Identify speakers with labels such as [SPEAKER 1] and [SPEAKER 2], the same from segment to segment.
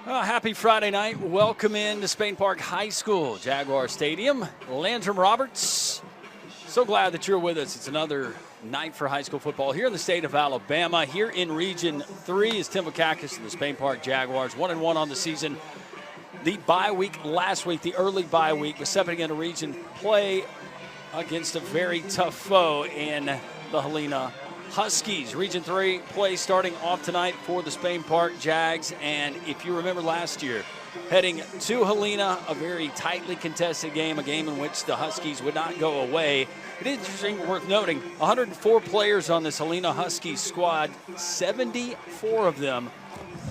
[SPEAKER 1] Well, happy Friday night. Welcome in to Spain Park High School, Jaguar Stadium. Landrum Roberts, so glad that you're with us. It's another night for high school football here in the state of Alabama. Here in Region 3 is Tim Vakakis and the Spain Park Jaguars, 1-1 on the season. The bye week last week, the early bye week, was stepping into region play against a very tough foe in the Helena Huskies. Region 3 play starting off tonight for the Spain Park Jags. And if you remember last year, heading to Helena, a very tightly contested game, a game in which the Huskies would not go away. It is interesting, worth noting, 104 players on this Helena Huskies squad. 74 of them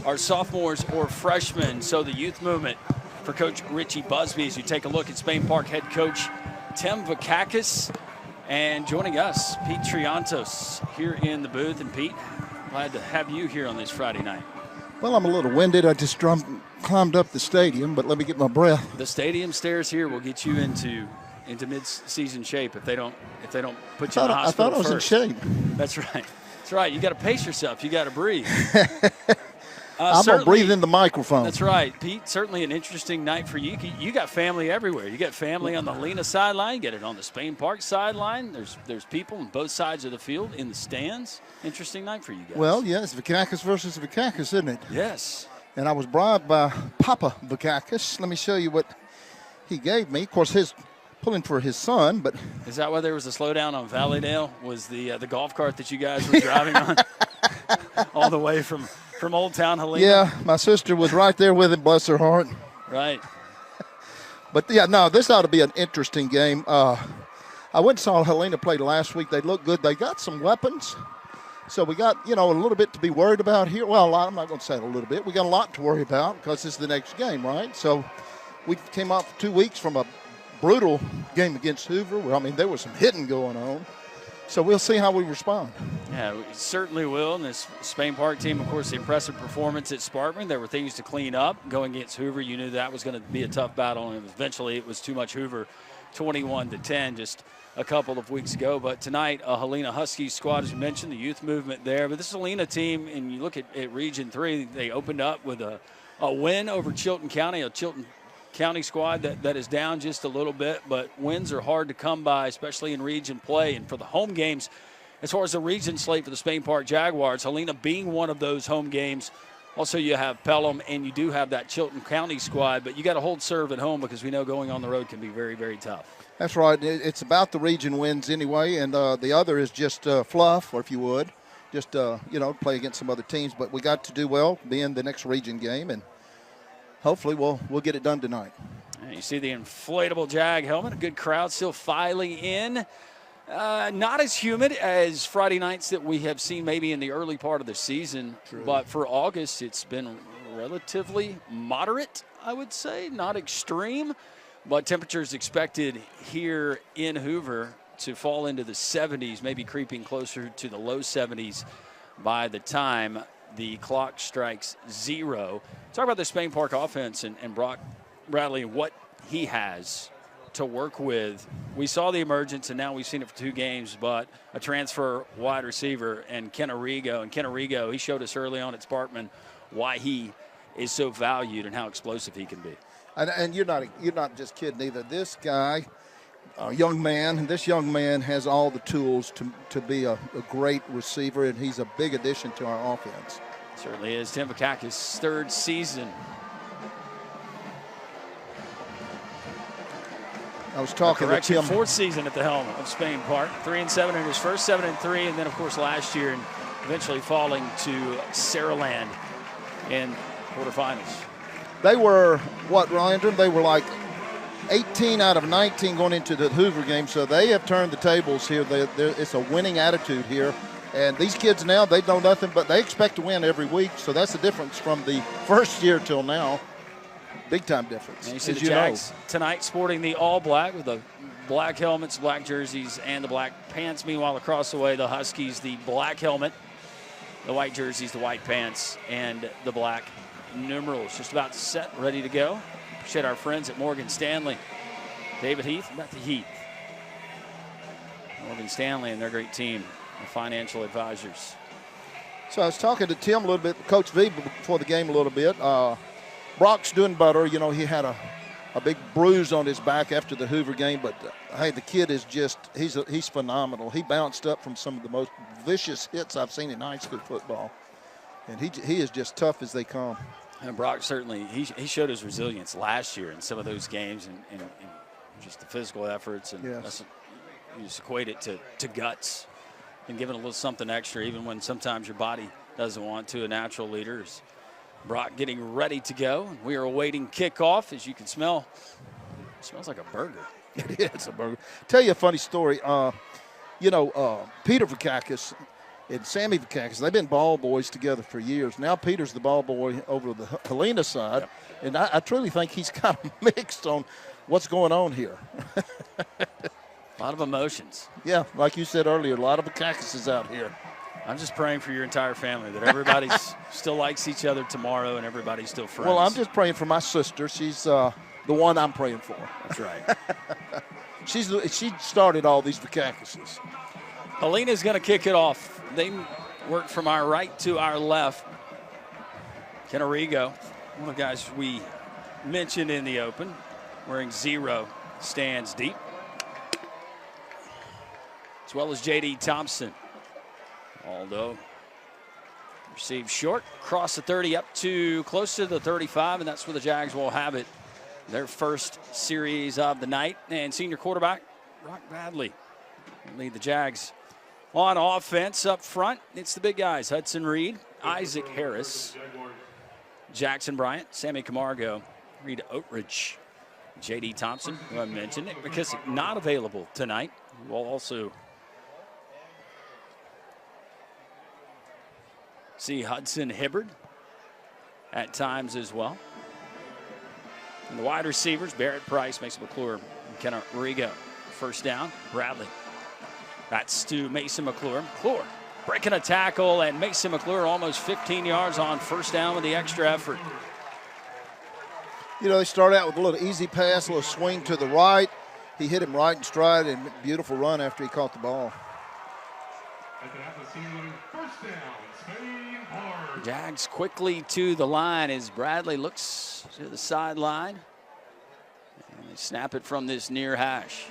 [SPEAKER 1] are sophomores or freshmen. So the youth movement for Coach Richie Busby as you take a look at Spain Park head coach Tim Vakakis. And joining us, Pete Triantos here in the booth. And Pete, glad to have you here on this Friday night.
[SPEAKER 2] Well, I'm a little winded. I just climbed up the stadium, but let me get my breath.
[SPEAKER 1] The stadium stairs here will get you into mid-season shape if they don't put you in the hospital
[SPEAKER 2] I thought I was
[SPEAKER 1] first.
[SPEAKER 2] in shape.
[SPEAKER 1] That's right. That's right. You got to pace yourself. You got to breathe.
[SPEAKER 2] I'm going to breathe in the microphone.
[SPEAKER 1] That's right, Pete. Certainly an interesting night for you. You got family everywhere. You got family on the Helena sideline. You get it on the Spain Park sideline. There's people on both sides of the field in the stands. Interesting night for you guys.
[SPEAKER 2] Well, yes, Vakakis versus Vakakis, isn't it?
[SPEAKER 1] Yes.
[SPEAKER 2] And I was bribed by Papa Vakakis. Let me show you what he gave me. Of course, his pulling for his son, but
[SPEAKER 1] is that why there was a slowdown on Valleydale? Was the golf cart that you guys were driving on all the way from Old Town Helena?
[SPEAKER 2] Yeah, my sister was right there with him, bless her heart.
[SPEAKER 1] Right.
[SPEAKER 2] But, yeah, no, this ought to be an interesting game. I went and saw Helena play last week. They looked good. They got some weapons. So we got, a little bit to be worried about here. Well, I'm not going to say a little bit. We got a lot to worry about because this is the next game, right? So we came off 2 weeks from a brutal game against Hoover. Well, there was some hitting going on. So we'll see how we respond. Yeah,
[SPEAKER 1] we certainly will. And this Spain Park team, of course, the impressive performance at Sparkman. There were things to clean up. Going against Hoover, you knew that was going to be a tough battle, and eventually it was too much Hoover, 21-10, just a couple of weeks ago. But tonight, a Helena Huskies squad, as you mentioned, the youth movement there. But this Helena team, and you look at Region 3, they opened up with a win over Chilton County, a Chilton County squad that is down just a little bit, but wins are hard to come by, especially in region play. And for the home games, as far as the region slate for the Spain Park Jaguars, Helena being one of those home games. Also, you have Pelham, and you do have that Chilton County squad, but you got to hold serve at home because we know going on the road can be very, very tough.
[SPEAKER 2] That's right. It's about the region wins anyway, and the other is just fluff, or if you would, just, play against some other teams. But we got to do well, be in the next region game, and hopefully we'll get it done tonight.
[SPEAKER 1] You see the inflatable Jag helmet, a good crowd still filing in. Not as humid as Friday nights that we have seen maybe in the early part of the season. True. But for August, it's been relatively moderate, I would say, not extreme. But temperatures expected here in Hoover to fall into the 70s, maybe creeping closer to the low 70s by the time the clock strikes 0. Talk about the Spain Park offense and Brock Bradley and what he has to work with. We saw the emergence, and now we've seen it for 2 games, but a transfer wide receiver and Ken Arrigo. And Ken Arrigo, he showed us early on at Sparkman why he is so valued and how explosive he can be.
[SPEAKER 2] And you're not just kidding either. This guy, this young man has all the tools to be a great receiver, and he's a big addition to our offense.
[SPEAKER 1] Certainly is. Tim Vakakis' 3rd season.
[SPEAKER 2] I was talking to Tim.
[SPEAKER 1] 4th season at the helm of Spain Park. 3-7 in his first, 7-3, and then, of course, last year, and eventually falling to Saraland in quarterfinals.
[SPEAKER 2] They were, Ryan? They were like 18 out of 19 going into the Hoover game, so they have turned the tables here. It's a winning attitude here. And these kids now, they know nothing, but they expect to win every week, so that's the difference from the first year till now. Big-time difference.
[SPEAKER 1] And you see the Jags tonight sporting the all-black with the black helmets, black jerseys, and the black pants. Meanwhile, across the way, the Huskies, the black helmet, the white jerseys, the white pants, and the black numerals. Just about set, ready to go. Appreciate our friends at Morgan Stanley. David Heath, about the Heath. Morgan Stanley and their great team of financial advisors.
[SPEAKER 2] So I was talking to Tim a little bit, Coach V, before the game a little bit. Brock's doing better. You know, he had a big bruise on his back after the Hoover game, but hey, the kid is just, he's phenomenal. He bounced up from some of the most vicious hits I've seen in high school football, and he is just tough as they come.
[SPEAKER 1] And Brock certainly, he showed his resilience last year in some of those games and just the physical efforts, and
[SPEAKER 2] Yes.
[SPEAKER 1] you just equate it to guts and giving a little something extra even when sometimes your body doesn't want to. A natural leader is Brock getting ready to go. We are awaiting kickoff. As you can smell, it smells like a burger.
[SPEAKER 2] It is a burger. Tell you a funny story. Peter Vakakis and Sammy Vakakis, they've been ball boys together for years. Now Peter's the ball boy over the Helena side,
[SPEAKER 1] Yep.
[SPEAKER 2] and I truly think he's kind of mixed on what's going on here.
[SPEAKER 1] A lot of emotions.
[SPEAKER 2] Yeah, like you said earlier, a lot of Vakakises out here.
[SPEAKER 1] I'm just praying for your entire family, that everybody still likes each other tomorrow and everybody's still friends.
[SPEAKER 2] Well, I'm just praying for my sister. She's the one I'm praying for.
[SPEAKER 1] That's right.
[SPEAKER 2] She started all these Vakakises.
[SPEAKER 1] Helena's going to kick it off. They work from our right to our left. Kenarigo, one of the guys we mentioned in the open, wearing 0, stands deep. As well as J.D. Thompson. Aldo receives short, across the 30 up to close to the 35, and that's where the Jags will have it. Their first series of the night. And senior quarterback, Brock Bradley, will lead the Jags on offense up front. It's the big guys, Hudson Reed, Isaac Harris, Jackson Bryant, Sammy Camargo, Reed Oatridge, J.D. Thompson, who I mentioned, Nick McKissick not available tonight. We'll also see Hudson Hibbard at times as well. And the wide receivers, Barrett Price, Mason McClure, and Kenneth Rigo. First down, Bradley. That's to Mason McClure. McClure breaking a tackle, and Mason McClure almost 15 yards on first down with the extra effort.
[SPEAKER 2] You know, they start out with a little easy pass, a little swing to the right. He hit him right in stride, and beautiful run after he caught the ball.
[SPEAKER 1] Jags quickly to the line as Bradley looks to the sideline. And they snap it from this near hash.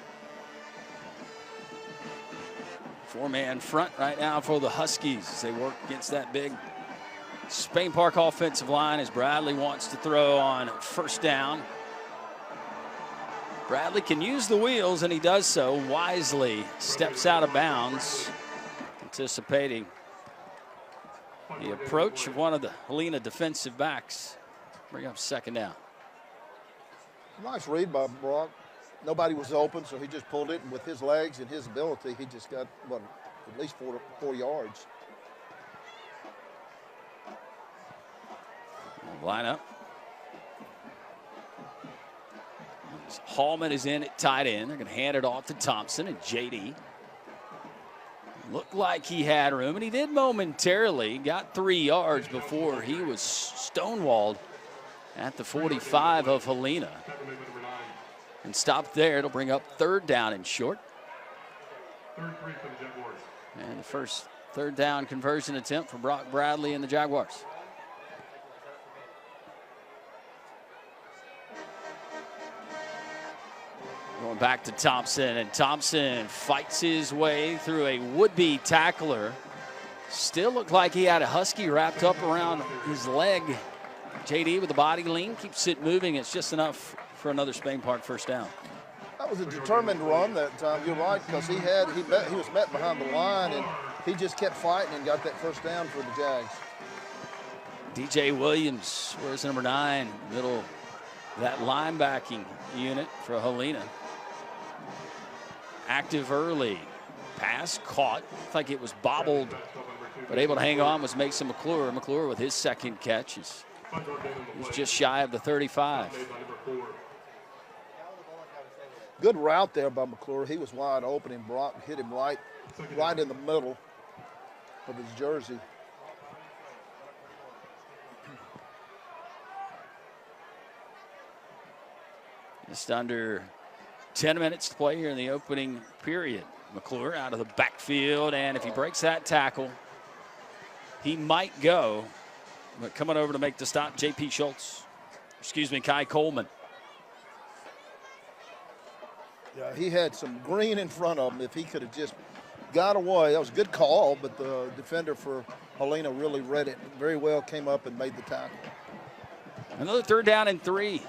[SPEAKER 1] 4-man front right now for the Huskies as they work against that big Spain Park offensive line as Bradley wants to throw on first down. Bradley can use the wheels, and he does so wisely. Steps out of bounds, anticipating the approach of one of the Helena defensive backs. Bring up second down.
[SPEAKER 2] Nice read by Brock. Nobody was open, so he just pulled it, and with his legs and his ability, he just got, at least 4 yards.
[SPEAKER 1] Line up. Hallman is in at tight end. They're going to hand it off to Thompson, and J.D. looked like he had room, and he did momentarily. Got 3 yards before he was stonewalled at the 45 of Helena. And stopped there. It'll bring up third down and short. And the first third down conversion attempt for Brock Bradley and the Jaguars. Going back to Thompson, and Thompson fights his way through a would-be tackler. Still looked like he had a Husky wrapped up around his leg. J.D. with the body lean, keeps it moving. It's just enough for another Spain Park first down.
[SPEAKER 2] That was a determined run that time. You're right, because he was met behind the line, and he just kept fighting and got that first down for the Jags.
[SPEAKER 1] DJ Williams wears number 9, middle of that linebacking unit for Helena. Active early. Pass caught. Looked like it was bobbled, but able to hang on was Mason McClure. McClure with his second catch is just shy of the 35.
[SPEAKER 2] Good route there by McClure. He was wide open, and Brock hit him right in the middle of his jersey.
[SPEAKER 1] Just under 10 minutes to play here in the opening period. McClure out of the backfield, and if he breaks that tackle, he might go. But coming over to make the stop, J.P. Schultz. Kai Coleman.
[SPEAKER 2] Yeah, he had some green in front of him. If he could have just got away, that was a good call, but the defender for Helena really read it very well, came up and made the tackle.
[SPEAKER 1] Another 3rd down and 3.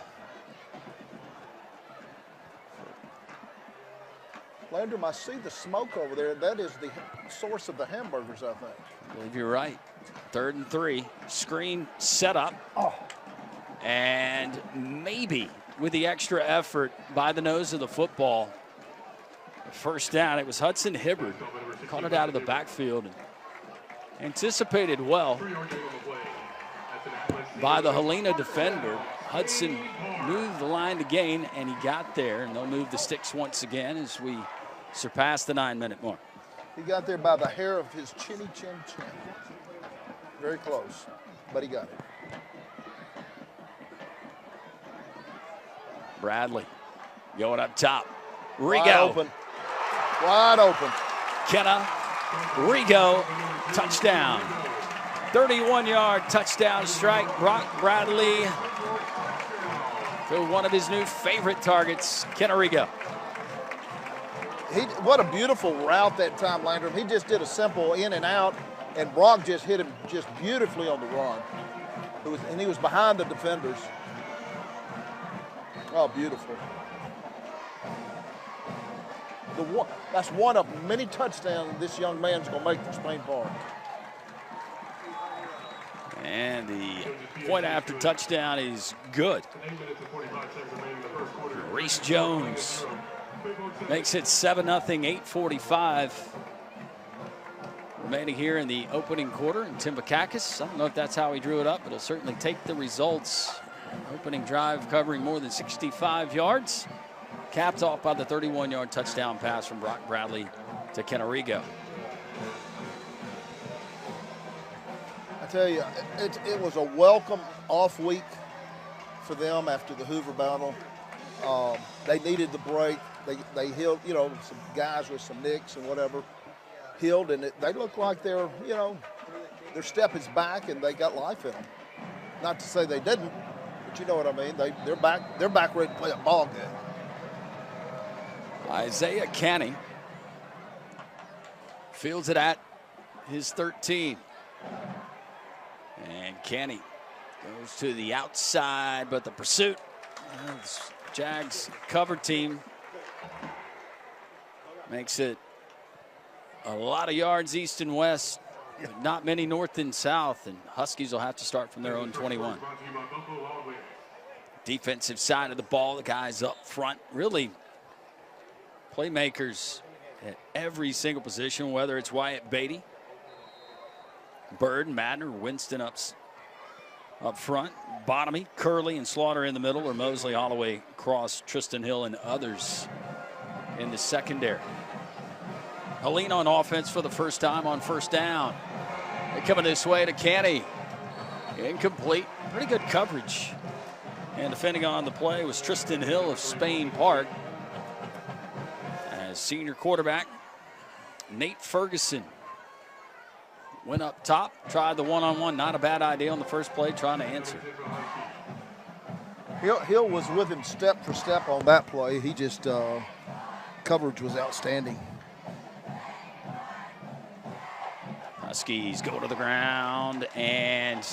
[SPEAKER 2] Landrum, I see the smoke over there. That is the source of the hamburgers, I think.
[SPEAKER 1] I believe you're right. 3rd and 3. Screen set up.
[SPEAKER 2] Oh.
[SPEAKER 1] And maybe with the extra effort by the nose of the football, 1st down. It was Hudson Hibbard. Caught it out of the backfield and anticipated well by the Helena defender. Hudson moved the line to gain, and he got there. And they'll move the sticks once again as we surpass the 9-minute mark.
[SPEAKER 2] He got there by the hair of his chinny chin chin. Very close, but he got it.
[SPEAKER 1] Bradley going up top. Rigo.
[SPEAKER 2] Wide open. Wide open.
[SPEAKER 1] Kenna. Rigo. Touchdown. 31-yard touchdown strike. Brock Bradley to one of his new favorite targets, Kenna Rigo.
[SPEAKER 2] What a beautiful route that time, Landrum. He just did a simple in and out, and Brock just hit him just beautifully on the run. And he was behind the defenders. Oh, beautiful. That's one of many touchdowns this young man's going to make for Spain Park.
[SPEAKER 1] And the point after touchdown is good. Reese Jones makes it 7-0, 8:45 remaining here in the opening quarter. And Tim Bakakis, I don't know if that's how he drew it up, but he'll certainly take the results. Opening drive covering more than 65 yards. Capped off by the 31-yard touchdown pass from Brock Bradley to Kenna Rigo.
[SPEAKER 2] I tell you, it was a welcome off week for them after the Hoover battle. They needed the break. They healed, some guys with some nicks and whatever, healed, and they look like they're, their step is back and they got life in them. Not to say they didn't, but you know what I mean. They're back ready to play a ball game.
[SPEAKER 1] Isaiah Canny fields it at his 13. And Canny goes to the outside, but the pursuit. Jags cover team makes it a lot of yards east and west, but not many north and south, and Huskies will have to start from their own 21. Defensive side of the ball, the guys up front, really playmakers at every single position, whether it's Wyatt Beatty, Bird, Madden, or Winston up front. Bottomy, Curley, and Slaughter in the middle, or Mosley, Holloway, Cross, Tristan Hill, and others in the secondary. Helena on offense for the first time on 1st down. They're coming this way to Canny. Incomplete. Pretty good coverage. And defending on the play was Tristan Hill of Spain Park. As senior quarterback, Nate Ferguson went up top, tried the one-on-one. Not a bad idea on the first play, trying to answer.
[SPEAKER 2] Hill was with him step for step on that play. He just, coverage was outstanding.
[SPEAKER 1] Huskies go to the ground and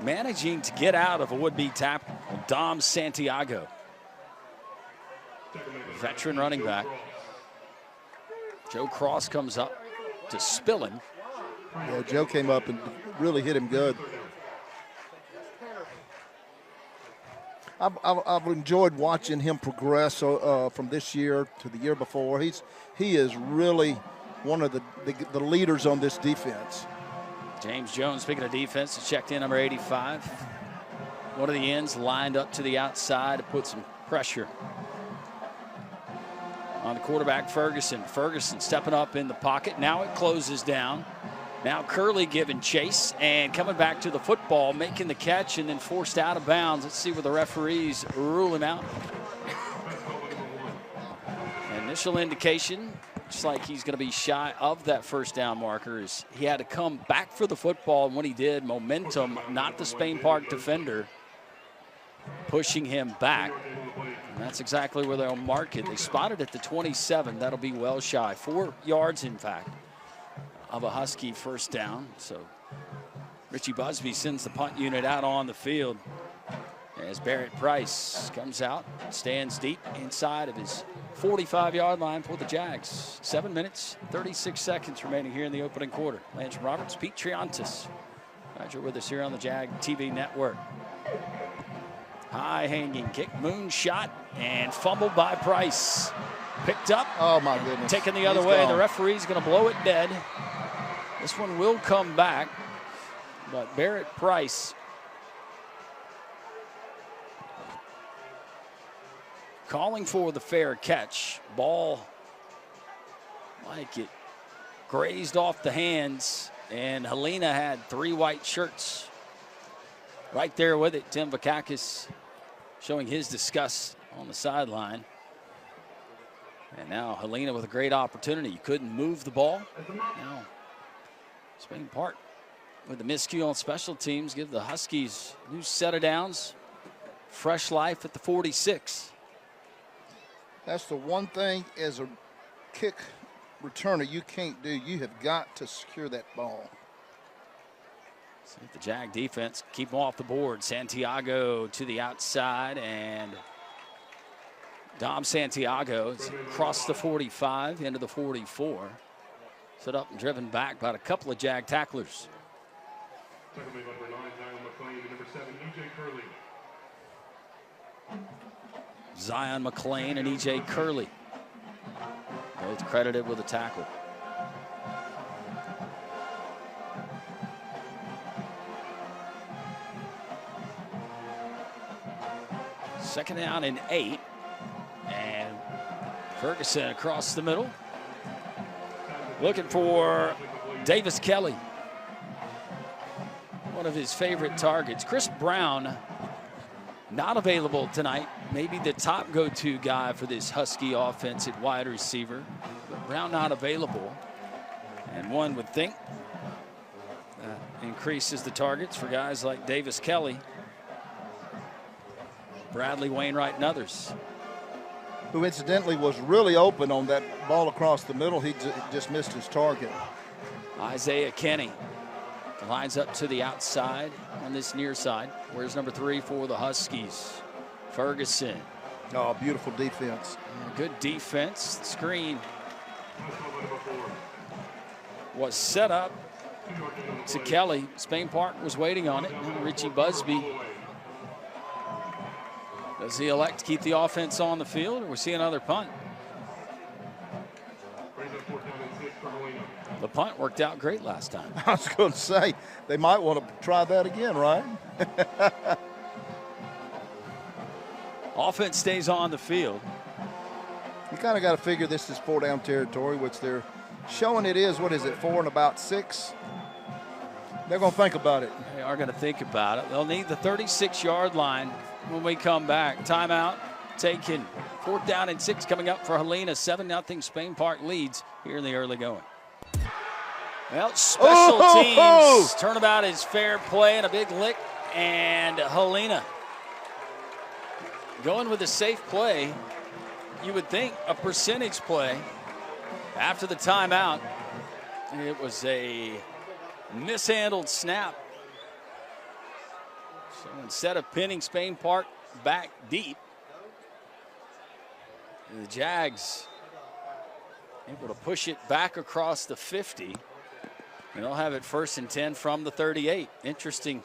[SPEAKER 1] managing to get out of a would-be tackle, Dom Santiago. Veteran running back. Joe Cross comes up to Spillin.
[SPEAKER 2] Yeah, Joe came up and really hit him good. I've enjoyed watching him progress from this year to the year before. He is really one of the leaders on this defense.
[SPEAKER 1] James Jones, speaking of defense, is checked in, number 85. One of the ends lined up to the outside to put some pressure on the quarterback, Ferguson. Ferguson stepping up in the pocket. Now it closes down. Now Curley giving chase and coming back to the football, making the catch, and then forced out of bounds. Let's see where the referees rule him out. Initial indication looks like he's going to be shy of that first down marker. As he had to come back for the football, and when he did, momentum, not the Spain Park defender, pushing him back. And that's exactly where they'll mark it. They spotted at the 27. That'll be well shy. 4 yards, in fact, of a Husky first down. So Richie Busby sends the punt unit out on the field as Barrett Price comes out, stands deep inside of his 45-yard line for the Jags. 7 minutes, 36 seconds remaining here in the opening quarter. Lance Roberts, Pete Triantis. Glad you're with us here on the Jag TV network. High hanging kick, moonshot, and fumbled by Price. Picked up.
[SPEAKER 2] Oh, my goodness.
[SPEAKER 1] Taken the other
[SPEAKER 2] He's
[SPEAKER 1] way.
[SPEAKER 2] gone.
[SPEAKER 1] The referee's going to blow it dead. This one will come back, but Barrett Price calling for the fair catch. Ball like it grazed off the hands, and Helena had 3 white shirts right there with it. Tim Vakakis showing his disgust on the sideline. And now Helena with a great opportunity. You couldn't move the ball. Now Spain Park with the miscue on special teams give the Huskies a new set of downs. Fresh life at the 46.
[SPEAKER 2] That's the one thing as a kick returner you can't do. You have got to secure that ball.
[SPEAKER 1] See if the Jag defense keep them off the board. Santiago to the outside, and Dom Santiago is across the 45 into the 44. Set up and driven back by a couple of Jag tacklers. Zion McClain and E.J. Curley, both credited with a tackle. Second down and 8. And Ferguson across the middle. Looking for Davis Kelly, one of his favorite targets. Chris Brown not available tonight. Maybe the top go-to guy for this Husky offense at wide receiver. But Brown not available. And one would think that increases the targets for guys like Davis Kelly, Bradley Wainwright, and others.
[SPEAKER 2] Who incidentally was really open on that ball across the middle. He just missed his target.
[SPEAKER 1] Isaiah Kenny lines up to the outside on this near side. Where's number 3 for the Huskies? Ferguson.
[SPEAKER 2] Oh, beautiful defense.
[SPEAKER 1] Good defense. The screen was set up to Kelly. Spain Park was waiting on it. Richie Busby. Does he elect to keep the offense on the field, or we see another punt? The punt worked out great last time.
[SPEAKER 2] I was going to say, they might want to try that again, right?
[SPEAKER 1] Offense stays on the field.
[SPEAKER 2] You kind of got to figure this is 4-down territory, which they're showing it is, what is it, 4 and about 6? They're going to think about it.
[SPEAKER 1] They are going to think about it. They'll need the 36-yard line when we come back. Timeout taken. 4th down and 6 coming up for Helena. 7-0 Spain Park leads here in the early going. Well, special teams. Turnabout is fair play and a big lick. And Helena going with a safe play. You would think a percentage play after the timeout. It was a mishandled snap. So instead of pinning Spain Park back deep, the Jags able to push it back across the 50. And they'll have it 1st and 10 from the 38. Interesting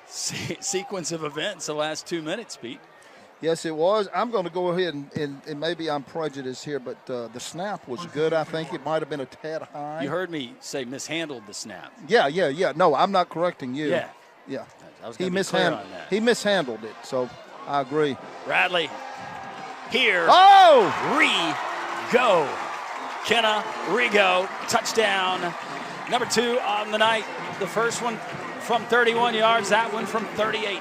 [SPEAKER 1] sequence of events the last 2 minutes, Pete.
[SPEAKER 2] Yes, it was. I'm going to go ahead and maybe I'm prejudiced here, but the snap was good. I think it might have been a tad high.
[SPEAKER 1] You heard me say mishandled the snap.
[SPEAKER 2] Yeah. No, I'm not correcting you.
[SPEAKER 1] Yeah. I was
[SPEAKER 2] He
[SPEAKER 1] going to be clear on
[SPEAKER 2] mishandled.
[SPEAKER 1] that.
[SPEAKER 2] He mishandled it, so I agree.
[SPEAKER 1] Bradley here.
[SPEAKER 2] Oh!
[SPEAKER 1] Go. Kenna Rigo, touchdown. Number 2 on the night. The first one from 31 yards, that one from 38.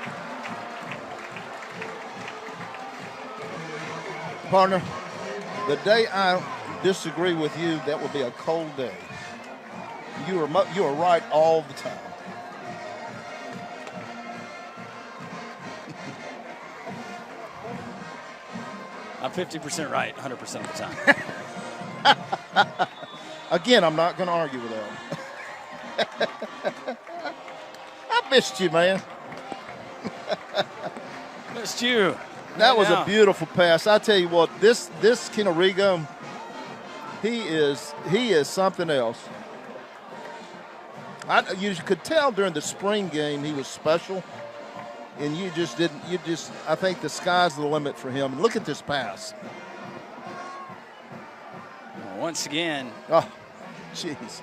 [SPEAKER 2] Partner, the day I disagree with you. That would be a cold day. You are right all the time.
[SPEAKER 1] I'm 50% right 100% of the time.
[SPEAKER 2] Again, I'm not going to argue with that. I missed you, man.
[SPEAKER 1] Missed you.
[SPEAKER 2] That was a beautiful pass. I tell you what, this Kenorigo, he is something else. You could tell during the spring game he was special, and I think the sky's the limit for him. And look at this pass.
[SPEAKER 1] Once again.
[SPEAKER 2] Oh, jeez.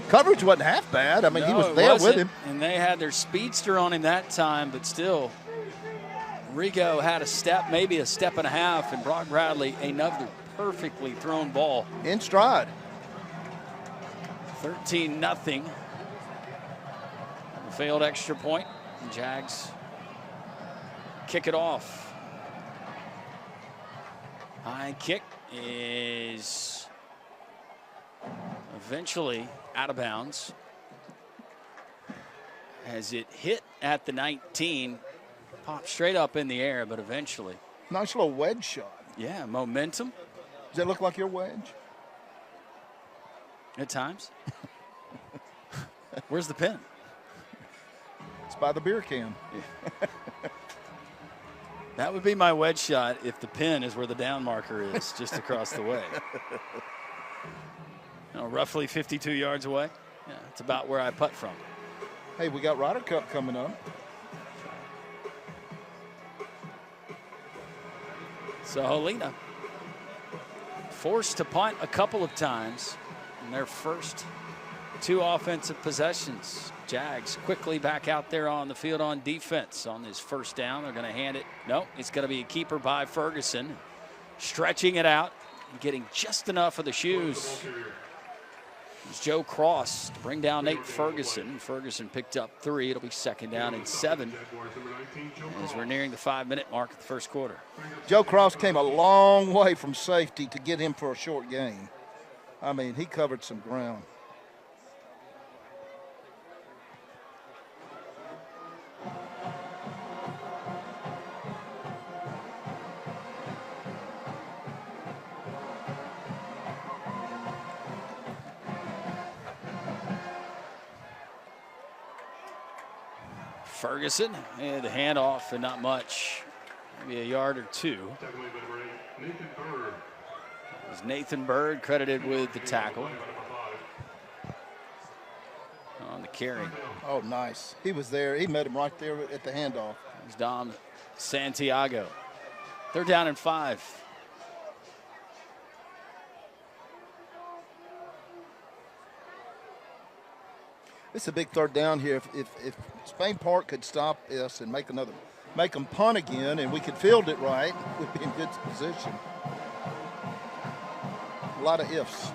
[SPEAKER 2] Coverage wasn't half bad. I mean, he was there with him.
[SPEAKER 1] And they had their speedster on him that time, but still, Rigo had a step, maybe a step and a half, and Brock Bradley, another perfectly thrown ball.
[SPEAKER 2] In stride.
[SPEAKER 1] 13-0. Failed extra point. Jags kick it off. High kick is eventually out of bounds as it hit at the 19, popped straight up in the air, but eventually.
[SPEAKER 2] Nice little wedge shot.
[SPEAKER 1] Yeah, momentum.
[SPEAKER 2] Does that look like your wedge?
[SPEAKER 1] At times. Where's the pin?
[SPEAKER 2] It's by the beer can.
[SPEAKER 1] Yeah. That would be my wedge shot if the pin is where the down marker is, just across the way. Roughly 52 yards away. Yeah, it's about where I putt from.
[SPEAKER 2] Hey, we got Ryder Cup coming up.
[SPEAKER 1] So Helena forced to punt a couple of times in their first 2 offensive possessions. Jags quickly back out there on the field on defense on this first down. They're going to hand it. No, it's going to be a keeper by Ferguson. Stretching it out and getting just enough of the shoes. It's Joe Cross to bring down Nate Ferguson. Ferguson picked up 3. It'll be 2nd down and 7 as we're nearing the 5-minute mark of the first quarter.
[SPEAKER 2] Joe Cross came a long way from safety to get him for a short gain. I mean, he covered some ground.
[SPEAKER 1] Ferguson, and the handoff, and not much, maybe a yard or 2. It's Nathan Bird credited with the tackle on the carry.
[SPEAKER 2] Oh, nice. He was there. He met him right there at the handoff.
[SPEAKER 1] It's Dom Santiago. 3rd down and 5.
[SPEAKER 2] It's a big 3rd down here. If Spain Park could stop us and make them punt again, and we could field it right, we'd be in good position. A lot of ifs.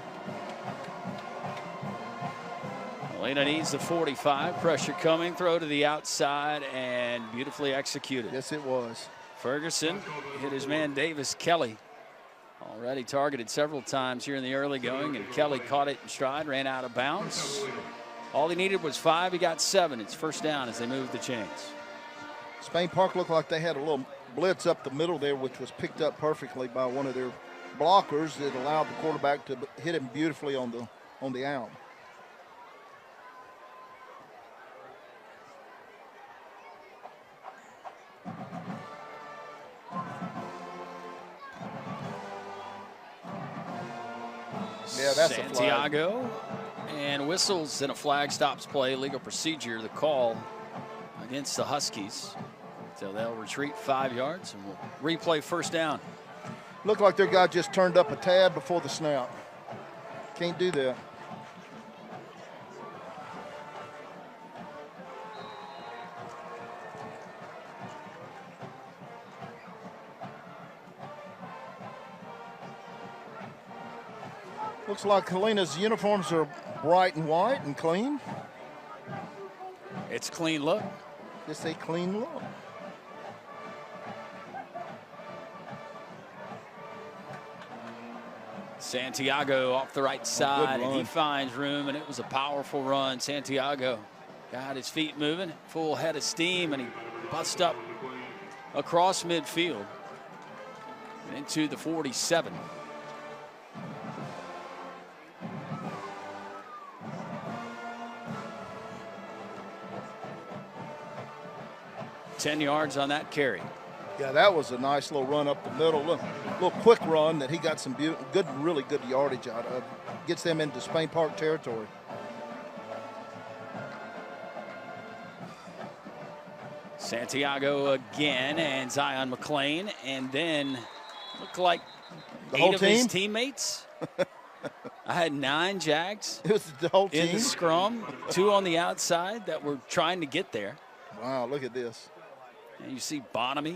[SPEAKER 1] Helena needs the 45. Pressure coming. Throw to the outside and beautifully executed.
[SPEAKER 2] Yes, it was.
[SPEAKER 1] Ferguson hit his man Davis Kelly. Already targeted several times here in the early going, and Kelly caught it in stride, ran out of bounds. All he needed was 5. He got 7. It's 1st down as they move the chains.
[SPEAKER 2] Spain Park looked like they had a little blitz up the middle there, which was picked up perfectly by one of their blockers that allowed the quarterback to hit him beautifully on the out. Yeah, that's
[SPEAKER 1] Santiago. A flag. And whistles and a flag stops play. Legal procedure, the call against the Huskies. So they'll retreat 5 yards and we'll replay 1st down.
[SPEAKER 2] Looked like their guy just turned up a tad before the snap. Can't do that. Looks like Helena's uniforms are bright and white and clean.
[SPEAKER 1] It's clean look.
[SPEAKER 2] Just a clean look.
[SPEAKER 1] Santiago off the right side, and he finds room, and it was a powerful run. Santiago got his feet moving, full head of steam, and he busts up across midfield and into the 47. $10 yards on that carry.
[SPEAKER 2] Yeah, that was a nice little run up the middle. Little quick run that he got some really good yardage out of. Gets them into Spain Park territory.
[SPEAKER 1] Santiago again, and Zion McClain, and then looked like
[SPEAKER 2] the
[SPEAKER 1] 8
[SPEAKER 2] whole
[SPEAKER 1] of
[SPEAKER 2] team?
[SPEAKER 1] his teammates. I had 9 Jags
[SPEAKER 2] it was the whole team
[SPEAKER 1] in the scrum, 2 on the outside that were trying to get there.
[SPEAKER 2] Wow, look at this.
[SPEAKER 1] And you see Bonamy,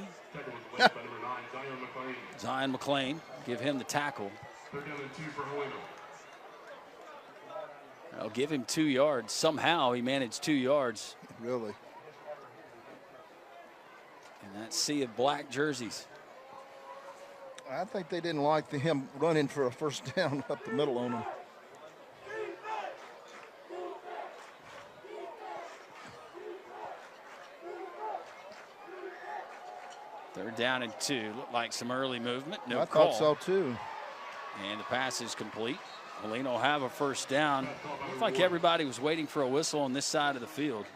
[SPEAKER 1] Zion McClain, give him the tackle. I'll give him 2 yards. Somehow he managed 2 yards.
[SPEAKER 2] Really?
[SPEAKER 1] And that sea of black jerseys.
[SPEAKER 2] I think they didn't like him running for a first down up the middle on him.
[SPEAKER 1] Third down and 2. Looked like some early movement. No
[SPEAKER 2] I
[SPEAKER 1] call.
[SPEAKER 2] thought so too.
[SPEAKER 1] And the pass is complete. Helena will have a first down. Looked like everybody was waiting for a whistle on this side of the field.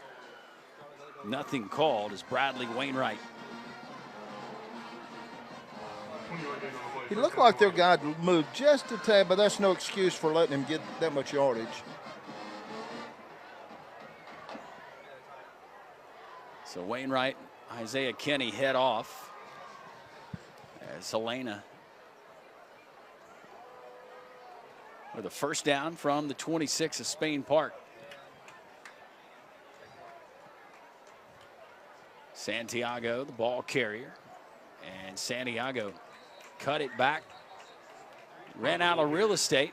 [SPEAKER 1] Nothing called as Bradley Wainwright.
[SPEAKER 2] He looked like their guy moved just a tad, but that's no excuse for letting him get that much yardage.
[SPEAKER 1] So Wainwright, Isaiah Kenny head off as Helena with a first down from the 26 of Spain Park. Santiago, the ball carrier, and Santiago cut it back, ran out of real estate.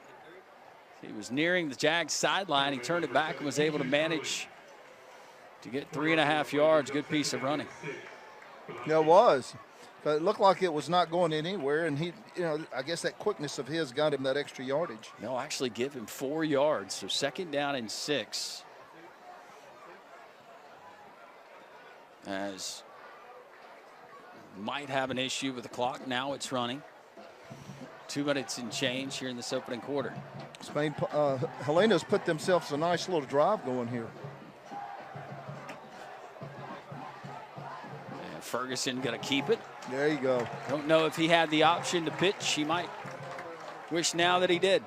[SPEAKER 1] He was nearing the Jags sideline. He turned it back and was able to manage to get 3.5 yards. Good piece of running.
[SPEAKER 2] Yeah, it was. But it looked like it was not going anywhere, and he, I guess that quickness of his got him that extra yardage.
[SPEAKER 1] They'll actually give him 4 yards, so second down and 6. As might have an issue with the clock. Now it's running. 2 minutes and change here in this opening quarter.
[SPEAKER 2] Helena's put themselves a nice little drive going here.
[SPEAKER 1] And Ferguson going to keep it.
[SPEAKER 2] There you go.
[SPEAKER 1] Don't know if he had the option to pitch. He might wish now that he did.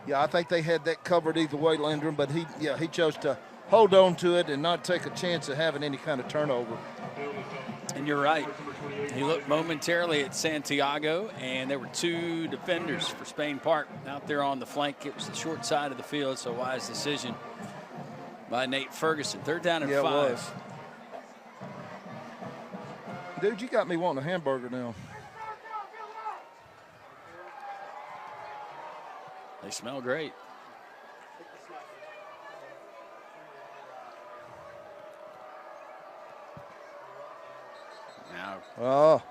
[SPEAKER 2] Yeah, I think they had that covered either way, Landrum, but he chose to hold on to it and not take a chance of having any kind of turnover.
[SPEAKER 1] And you're right. He looked momentarily at Santiago, and there were 2 defenders for Spain Park out there on the flank. It was the short side of the field, so wise decision by Nate Ferguson. Third down and 5. It was.
[SPEAKER 2] Dude, you got me wanting a hamburger now.
[SPEAKER 1] They smell great. Now,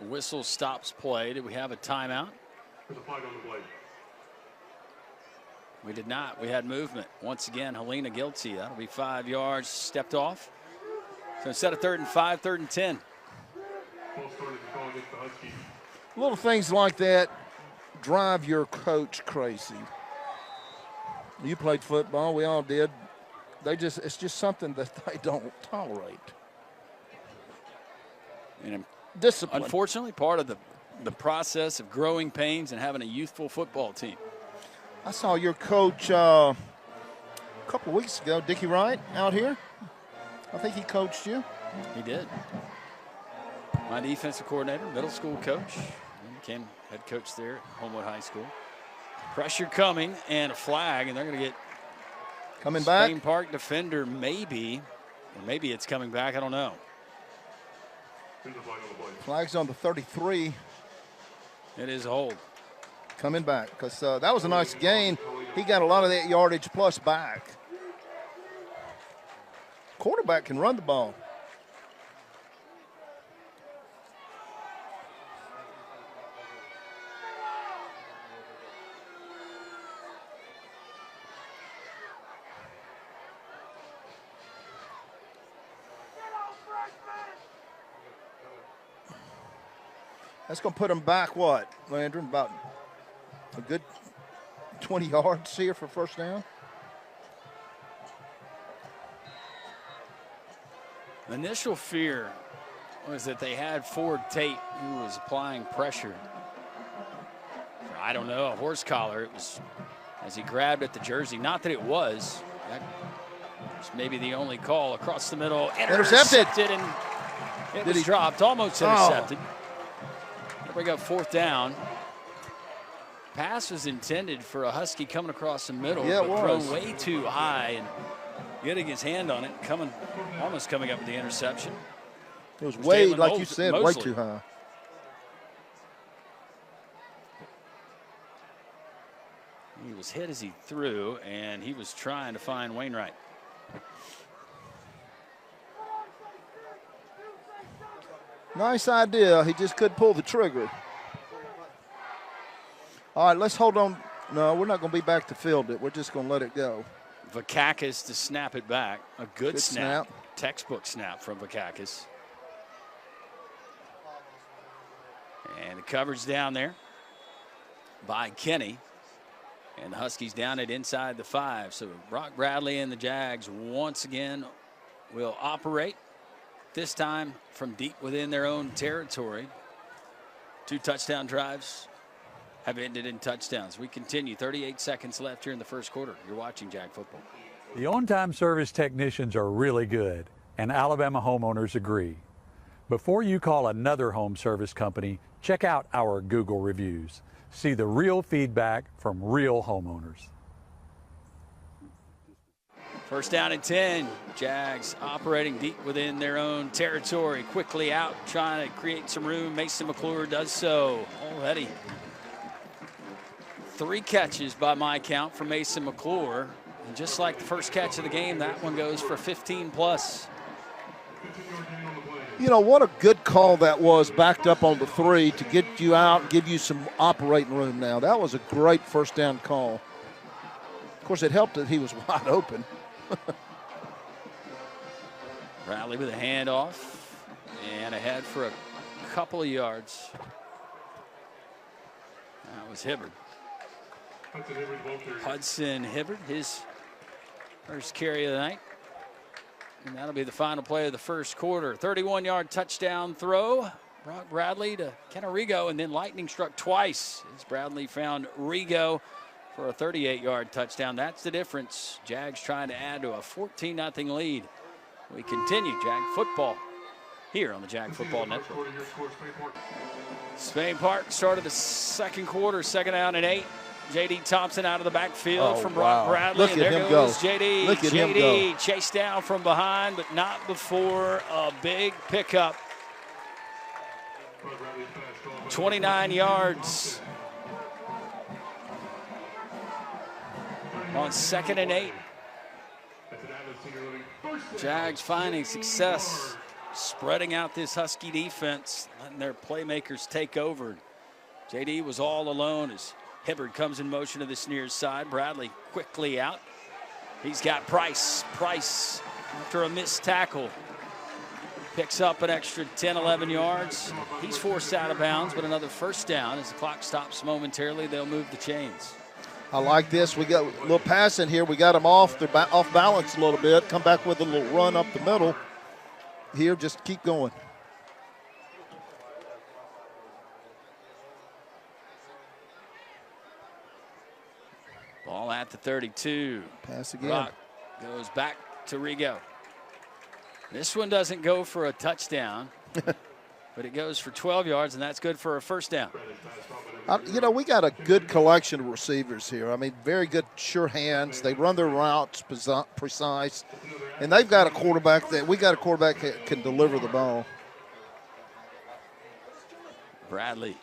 [SPEAKER 1] whistle stops play. Did we have a timeout?
[SPEAKER 3] There's a flag on the play.
[SPEAKER 1] We did not. We had movement. Once again, Helena guilty. That'll be 5 yards. Stepped off. So instead of 3rd and 5, 3rd and 10.
[SPEAKER 2] Little things like that drive your coach crazy. You played football. We all did. It's just something that they don't tolerate.
[SPEAKER 1] And
[SPEAKER 2] discipline.
[SPEAKER 1] Unfortunately, part of the process of growing pains and having a youthful football team.
[SPEAKER 2] I saw your coach a couple of weeks ago, Dickie Wright, out here. I think he coached you.
[SPEAKER 1] He did. My defensive coordinator, middle school coach, and became head coach there at Homewood High School. Pressure coming and a flag, and they're going to get
[SPEAKER 2] coming back.
[SPEAKER 1] Spain Park defender maybe, or maybe it's coming back. I don't know.
[SPEAKER 2] Flag's on the 33.
[SPEAKER 1] It is a hold.
[SPEAKER 2] Coming back because that was a nice gain. He got a lot of that yardage plus back. Quarterback can run the ball. That's going to put them back, what, Landrum? About a good 20 yards here for first down.
[SPEAKER 1] Initial fear was that they had Ford Tate, who was applying pressure. I don't know, a horse collar. It was as he grabbed at the jersey. Not that it was. That was maybe the only call across the middle. Intercepted. And it was dropped, almost intercepted. Here we go, fourth down. Pass was intended for a Husky coming across the middle, but thrown way too high and getting his hand on it, almost coming up with the interception.
[SPEAKER 2] It was way, like you said, way too high.
[SPEAKER 1] He was hit as he threw, and he was trying to find Wainwright.
[SPEAKER 2] Nice idea. He just couldn't pull the trigger. All right, let's hold on. No, we're not going to be back to field it. We're just going to let it go.
[SPEAKER 1] Vakakis to snap it back. A good snap. Textbook snap from Vakakis. And the coverage down there by Kenny. And the Huskies down it inside the 5. So Brock Bradley and the Jags once again will operate. This time from deep within their own territory. 2 touchdown drives have ended in touchdowns. We continue. 38 seconds left here in the first quarter. You're watching Jag football.
[SPEAKER 3] The on-time service technicians are really good, and Alabama homeowners agree. Before you call another home service company, check out our Google reviews. See the real feedback from real homeowners.
[SPEAKER 1] First down and 10. Jags operating deep within their own territory. Quickly out, trying to create some room. Mason McClure does so already. 3 catches by my count from Mason McClure. And just like the first catch of the game, that one goes for 15 plus.
[SPEAKER 2] You know, what a good call that was, backed up on the 3 to get you out, give you some operating room now. That was a great first down call. Of course, it helped that he was wide open.
[SPEAKER 1] Bradley with a handoff and ahead for a couple of yards. That was Hibbard. Hudson Hibbard, his first carry of the night. And that'll be the final play of the first quarter. 31-yard touchdown throw. Brock Bradley to Kenarigo, and then lightning struck twice as Bradley found Rigo for a 38-yard touchdown. That's the difference. Jags trying to add to a 14-0 lead. We continue Jag football here on the Jag Football Network. Spain Park started the second quarter, second down and 8. J.D. Thompson out of the backfield from Brock Bradley.
[SPEAKER 2] Look
[SPEAKER 1] and
[SPEAKER 2] at
[SPEAKER 1] there
[SPEAKER 2] him
[SPEAKER 1] goes
[SPEAKER 2] go.
[SPEAKER 1] J.D.
[SPEAKER 2] Look at him
[SPEAKER 1] J.D.
[SPEAKER 2] go.
[SPEAKER 1] chased down from behind, but not before a big pickup. 29 yards on 2nd and 8. Jags finding success, spreading out this Husky defense, letting their playmakers take over. J.D. was all alone as Hibbard comes in motion to this near side. Bradley quickly out. He's got Price. Price, after a missed tackle, picks up an extra 10, 11 yards. He's forced out of bounds, but another first down. As the clock stops momentarily, they'll move the chains.
[SPEAKER 2] I like this. We got a little pass in here. We got them off balance a little bit. Come back with a little run up the middle. Here, just keep going.
[SPEAKER 1] Ball at the 32.
[SPEAKER 2] Pass again.
[SPEAKER 1] Rock goes back to Rigo. This one doesn't go for a touchdown, but it goes for 12 yards, and that's good for a first down.
[SPEAKER 2] You know, we got a good collection of receivers here. I mean, very good, sure hands. They run their routes precise, and they've got a quarterback that can deliver the ball.
[SPEAKER 1] Bradley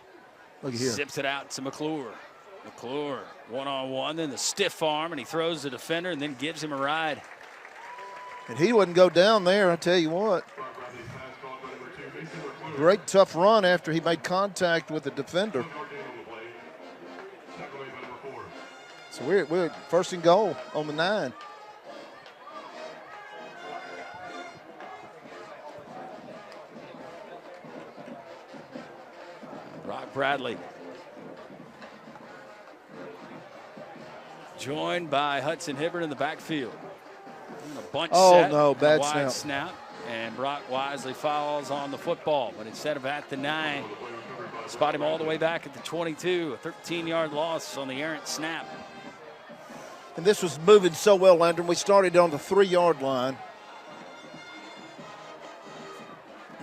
[SPEAKER 2] Look here.
[SPEAKER 1] zips it out to McClure. McClure one-on-one, then the stiff arm, and he throws the defender and then gives him a ride.
[SPEAKER 2] And he wouldn't go down there, I tell you what. Great tough run after he made contact with the defender. So we're first and goal on the 9.
[SPEAKER 1] Brock Bradley. Joined by Hudson Hibbert in the backfield. And a bunch set.
[SPEAKER 2] No, bad
[SPEAKER 1] wide
[SPEAKER 2] snap.
[SPEAKER 1] And Brock wisely falls on the football, but instead of at the 9, spot him all the way back at the 22. A 13-yard loss on the errant snap.
[SPEAKER 2] And this was moving so well, Landon. We started on the 3-yard line.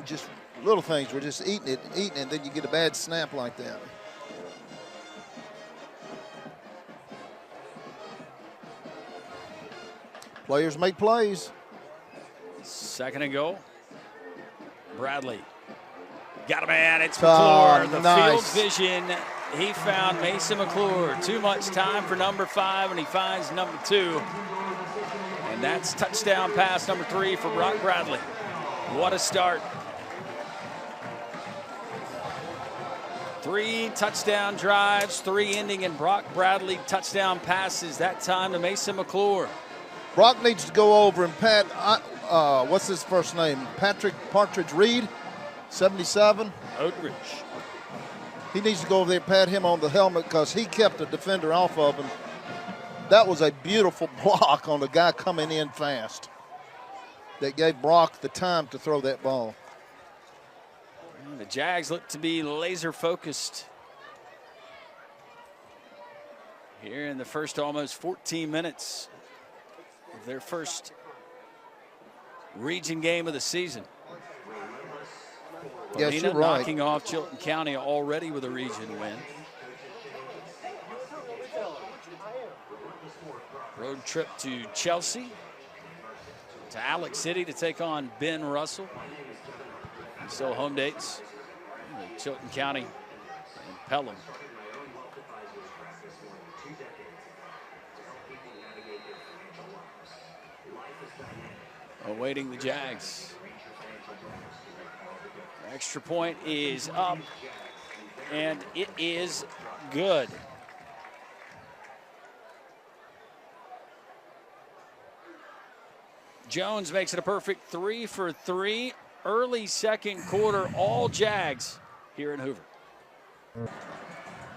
[SPEAKER 2] Just little things. We're just eating it, and then you get a bad snap like that. Players make plays.
[SPEAKER 1] 2nd and goal. Bradley. Got a man. It's McClure. The field vision. He found Mason McClure. Too much time for number 5, and he finds number 2. And that's touchdown pass number 3 for Brock Bradley. What a start. 3 touchdown drives, 3 ending in Brock Bradley touchdown passes, that time to Mason McClure.
[SPEAKER 2] Brock needs to go over and pat, what's his first name? Partridge Reed, 77.
[SPEAKER 1] Oakridge.
[SPEAKER 2] He needs to go over there and pat him on the helmet because he kept the defender off of him. That was a beautiful block on the guy coming in fast. That gave Brock the time to throw that ball.
[SPEAKER 1] The Jags look to be laser focused here in the first almost 14 minutes of their first region game of the season.
[SPEAKER 2] Yes,
[SPEAKER 1] Helena
[SPEAKER 2] you're right.
[SPEAKER 1] knocking off Chilton County already with a region win. Road trip to Chelsea, to Alex City to take on Ben Russell. Still home dates, Chilton County and Pelham. Awaiting the Jags. Extra point is up, and it is good. Jones makes it a perfect 3 for 3. Early second quarter, all Jags here in Hoover.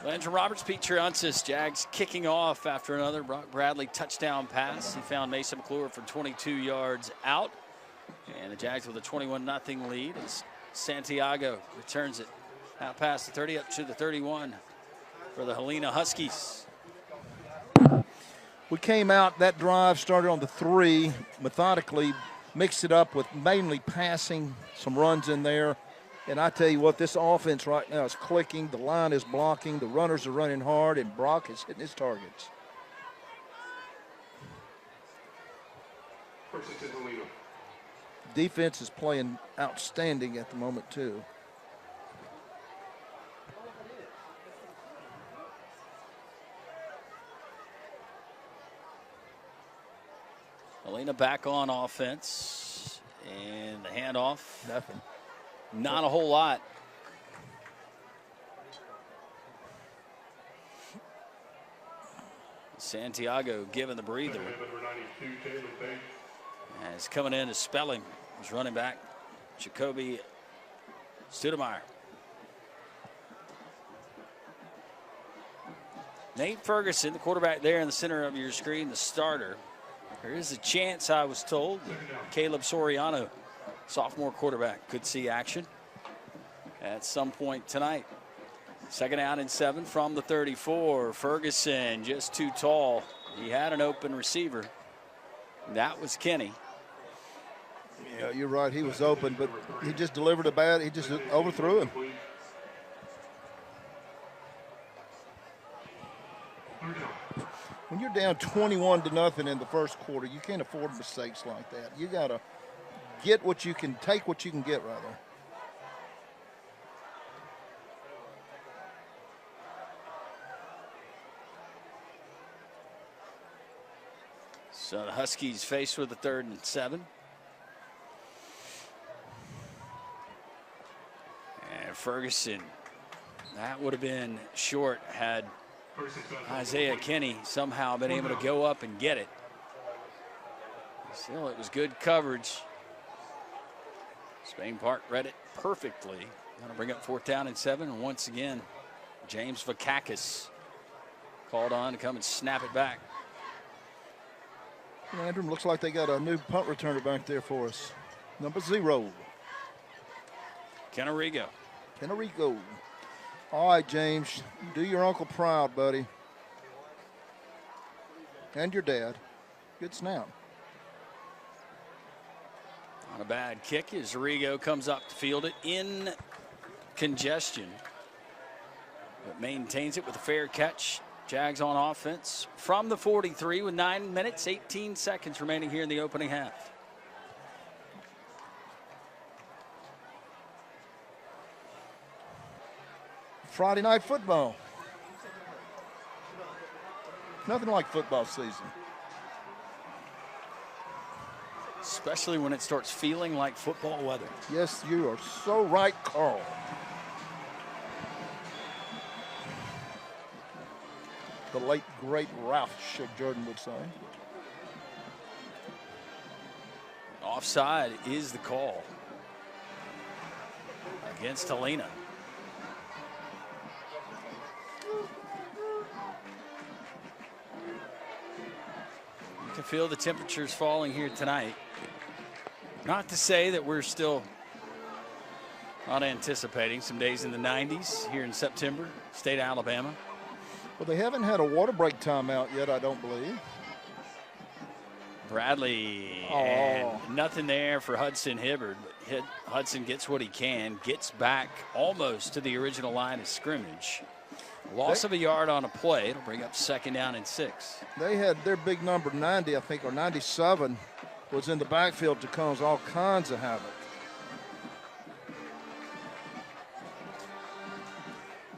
[SPEAKER 1] Landry Roberts, Pete Triuncis, Jags kicking off after another Brock Bradley touchdown pass. He found Mason McClure from 22 yards out. And the Jags with a 21-0 lead as Santiago returns it out past the 30 up to the 31 for the Helena Huskies.
[SPEAKER 2] We came out, that drive started on the 3, methodically mixed it up with mainly passing, some runs in there. And I tell you what, this offense right now is clicking. The line is blocking. The runners are running hard, and Brock is hitting his targets. Defense is playing outstanding at the moment, too.
[SPEAKER 1] Helena back on offense, and the handoff.
[SPEAKER 2] Nothing.
[SPEAKER 1] Not a whole lot. Santiago giving the breather. As coming in is Spelling. He's running back. Jacoby Studemeyer. Nate Ferguson, the quarterback there in the center of your screen, the starter. There is a chance, I was told, that Caleb Soriano, sophomore quarterback, could see action at some point tonight. 2nd out and 7 from the 34. Ferguson just too tall. He had an open receiver. That was Kenny.
[SPEAKER 2] Yeah, you're right. He was open, but he just delivered a bad. He just overthrew him. When you're down 21-0 in the first quarter, you can't afford mistakes like that. You got to get what you can, take what you can get, rather.
[SPEAKER 1] So the Huskies faced with a 3rd and 7. And Ferguson, that would have been short had Isaiah Kenny somehow been able to go up and get it. Still, it was good coverage. Spain Park read it perfectly. Gonna bring up 4th down and 7, and once again, James Vakakis called on to come and snap it back.
[SPEAKER 2] Landrum, looks like they got a new punt returner back there for us. Number 0.
[SPEAKER 1] Kenarigo.
[SPEAKER 2] Kenarigo. All right, James, do your uncle proud, buddy. And your dad. Good snap.
[SPEAKER 1] On a bad kick as Rigo comes up to field it in congestion, but maintains it with a fair catch. Jags on offense from the 43 with 9 minutes, 18 seconds remaining here in the opening half.
[SPEAKER 2] Friday night football. Nothing like football season.
[SPEAKER 1] Especially when it starts feeling like football weather.
[SPEAKER 2] Yes, you are so right, Carl. The late, great Ralph Schick Jordan would say.
[SPEAKER 1] Offside is the call against Helena. You can feel the temperatures falling here tonight. Not to say that we're still not anticipating some days in the 90s here in September, state of Alabama.
[SPEAKER 2] Well, they haven't had a water break timeout yet, I don't believe.
[SPEAKER 1] Bradley, and nothing there for Hudson Hibbard. But Hudson gets what he can, gets back almost to the original line of scrimmage. Loss of a yard on a play. It'll bring up 2nd down and 6.
[SPEAKER 2] They had their big number 90, I think, or 97 was in the backfield to cause all kinds of havoc.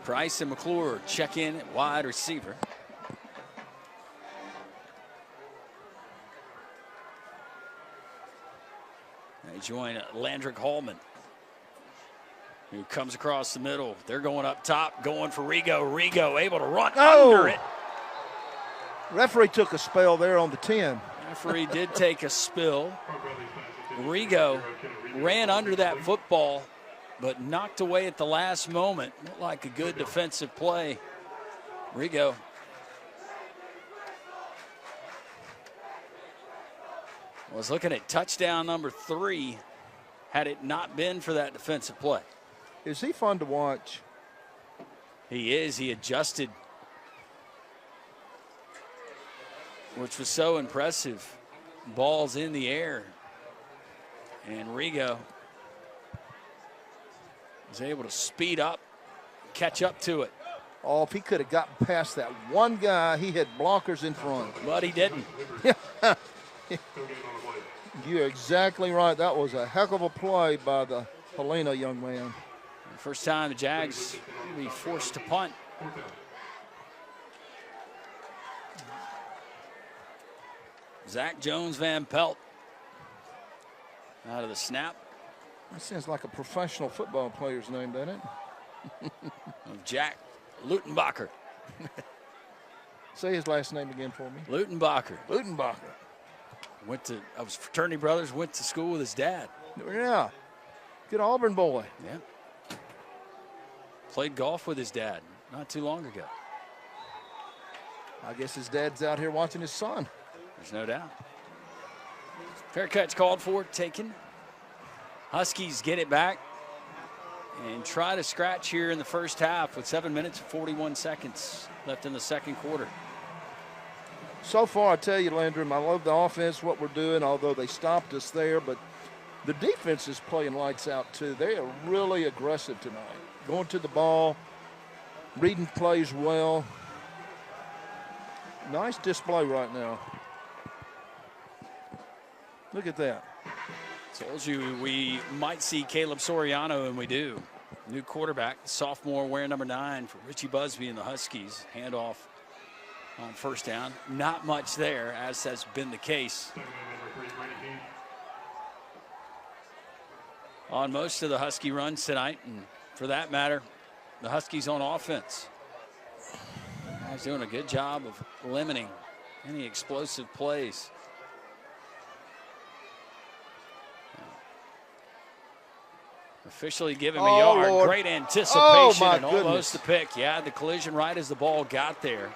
[SPEAKER 1] Price and McClure check in at wide receiver. They join Landrick Hallman, who comes across the middle. They're going up top, going for Rigo. Rigo able to run under it.
[SPEAKER 2] Referee took a spell there on the 10.
[SPEAKER 1] Referee did take a spill. Rigo ran under that football, but knocked away at the last moment. Looked like a good defensive play. Rigo. Was looking at touchdown number 3 had it not been for that defensive play.
[SPEAKER 2] Is he fun to watch?
[SPEAKER 1] He is. He adjusted, which was so impressive. Balls in the air. And Rigo was able to speed up, catch up to it.
[SPEAKER 2] Oh, if he could have gotten past that one guy, he had blockers in front.
[SPEAKER 1] But he didn't.
[SPEAKER 2] You're exactly right. That was a heck of a play by the Helena young man.
[SPEAKER 1] First time the Jags will be forced to punt. Zach Jones Van Pelt out of the snap.
[SPEAKER 2] That sounds like a professional football player's name, doesn't it?
[SPEAKER 1] Of Jack Lutenbacher.
[SPEAKER 2] Say his last name again for me.
[SPEAKER 1] Lutenbacher.
[SPEAKER 2] Lutenbacher.
[SPEAKER 1] I was fraternity brothers, went to school with his dad.
[SPEAKER 2] Yeah. Good Auburn boy.
[SPEAKER 1] Yeah. Played golf with his dad not too long ago.
[SPEAKER 2] I guess his dad's out here watching his son.
[SPEAKER 1] There's no doubt. Fair catch called for, taken. Huskies get it back and try to scratch here in the first half with 7 minutes and 41 seconds left in the second quarter.
[SPEAKER 2] So far, I tell you, Landrum, I love the offense, what we're doing, although they stopped us there. But the defense is playing lights out, too. They are really aggressive tonight. Going to the ball, reading plays well. Nice display right now. Look at that.
[SPEAKER 1] Told you we might see Caleb Soriano, and we do. New quarterback, sophomore, wearing number 9 for Richie Busby and the Huskies. Handoff on first down. Not much there, as has been the case on most of the Husky runs tonight, and for that matter, the Huskies on offense. Guys doing a good job of limiting any explosive plays. Officially giving him a yard.
[SPEAKER 2] Lord.
[SPEAKER 1] Great anticipation and
[SPEAKER 2] goodness.
[SPEAKER 1] almost the pick. Yeah, the collision right as the ball got there.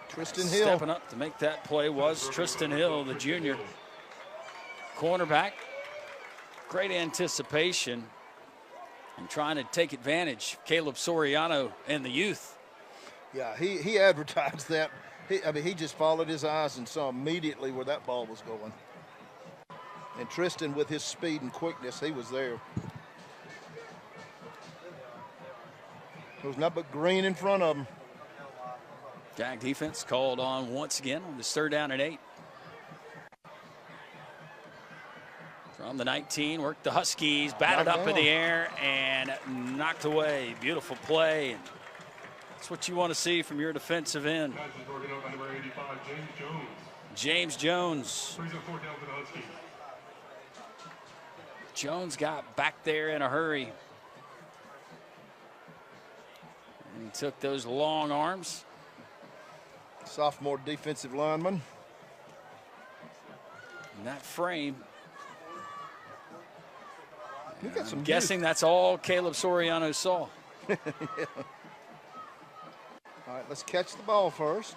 [SPEAKER 2] Tristan Hill.
[SPEAKER 1] Stepping up to make that play was Tristan Hill, the junior. Cornerback. Great anticipation and trying to take advantage. Caleb Soriano and the youth.
[SPEAKER 2] Yeah, he advertised that. He just followed his eyes and saw immediately where that ball was going. And Tristan, with his speed and quickness, he was there. There was nothing but green in front of him.
[SPEAKER 1] Jag defense called on once again on this 3rd down and 8. From the 19, worked the Huskies, batted up in the air and knocked away. Beautiful play. And that's what you want to see from your defensive end. James Jones. Jones got back there in a hurry. And he took those long arms.
[SPEAKER 2] Sophomore defensive lineman.
[SPEAKER 1] In that frame.
[SPEAKER 2] I'm
[SPEAKER 1] guessing that's all Caleb Soriano saw.
[SPEAKER 2] Yeah. All right, let's catch the ball first.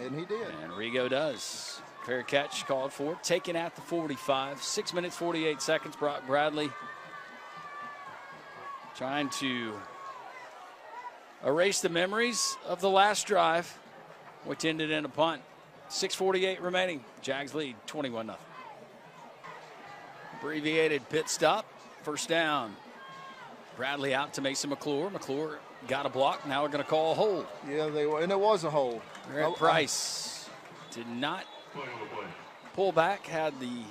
[SPEAKER 2] And he did.
[SPEAKER 1] And Rigo does. Fair catch called for. Taken at the 45. 6 minutes, 48 seconds. Brock Bradley trying to erase the memories of the last drive, which ended in a punt. 6:48 remaining. Jags lead 21-0. Abbreviated pit stop. First down. Bradley out to Mason McClure. McClure got a block. Now we're going to call a hold.
[SPEAKER 2] Yeah, and it was a hold.
[SPEAKER 1] Barrett Price did not pull back, had the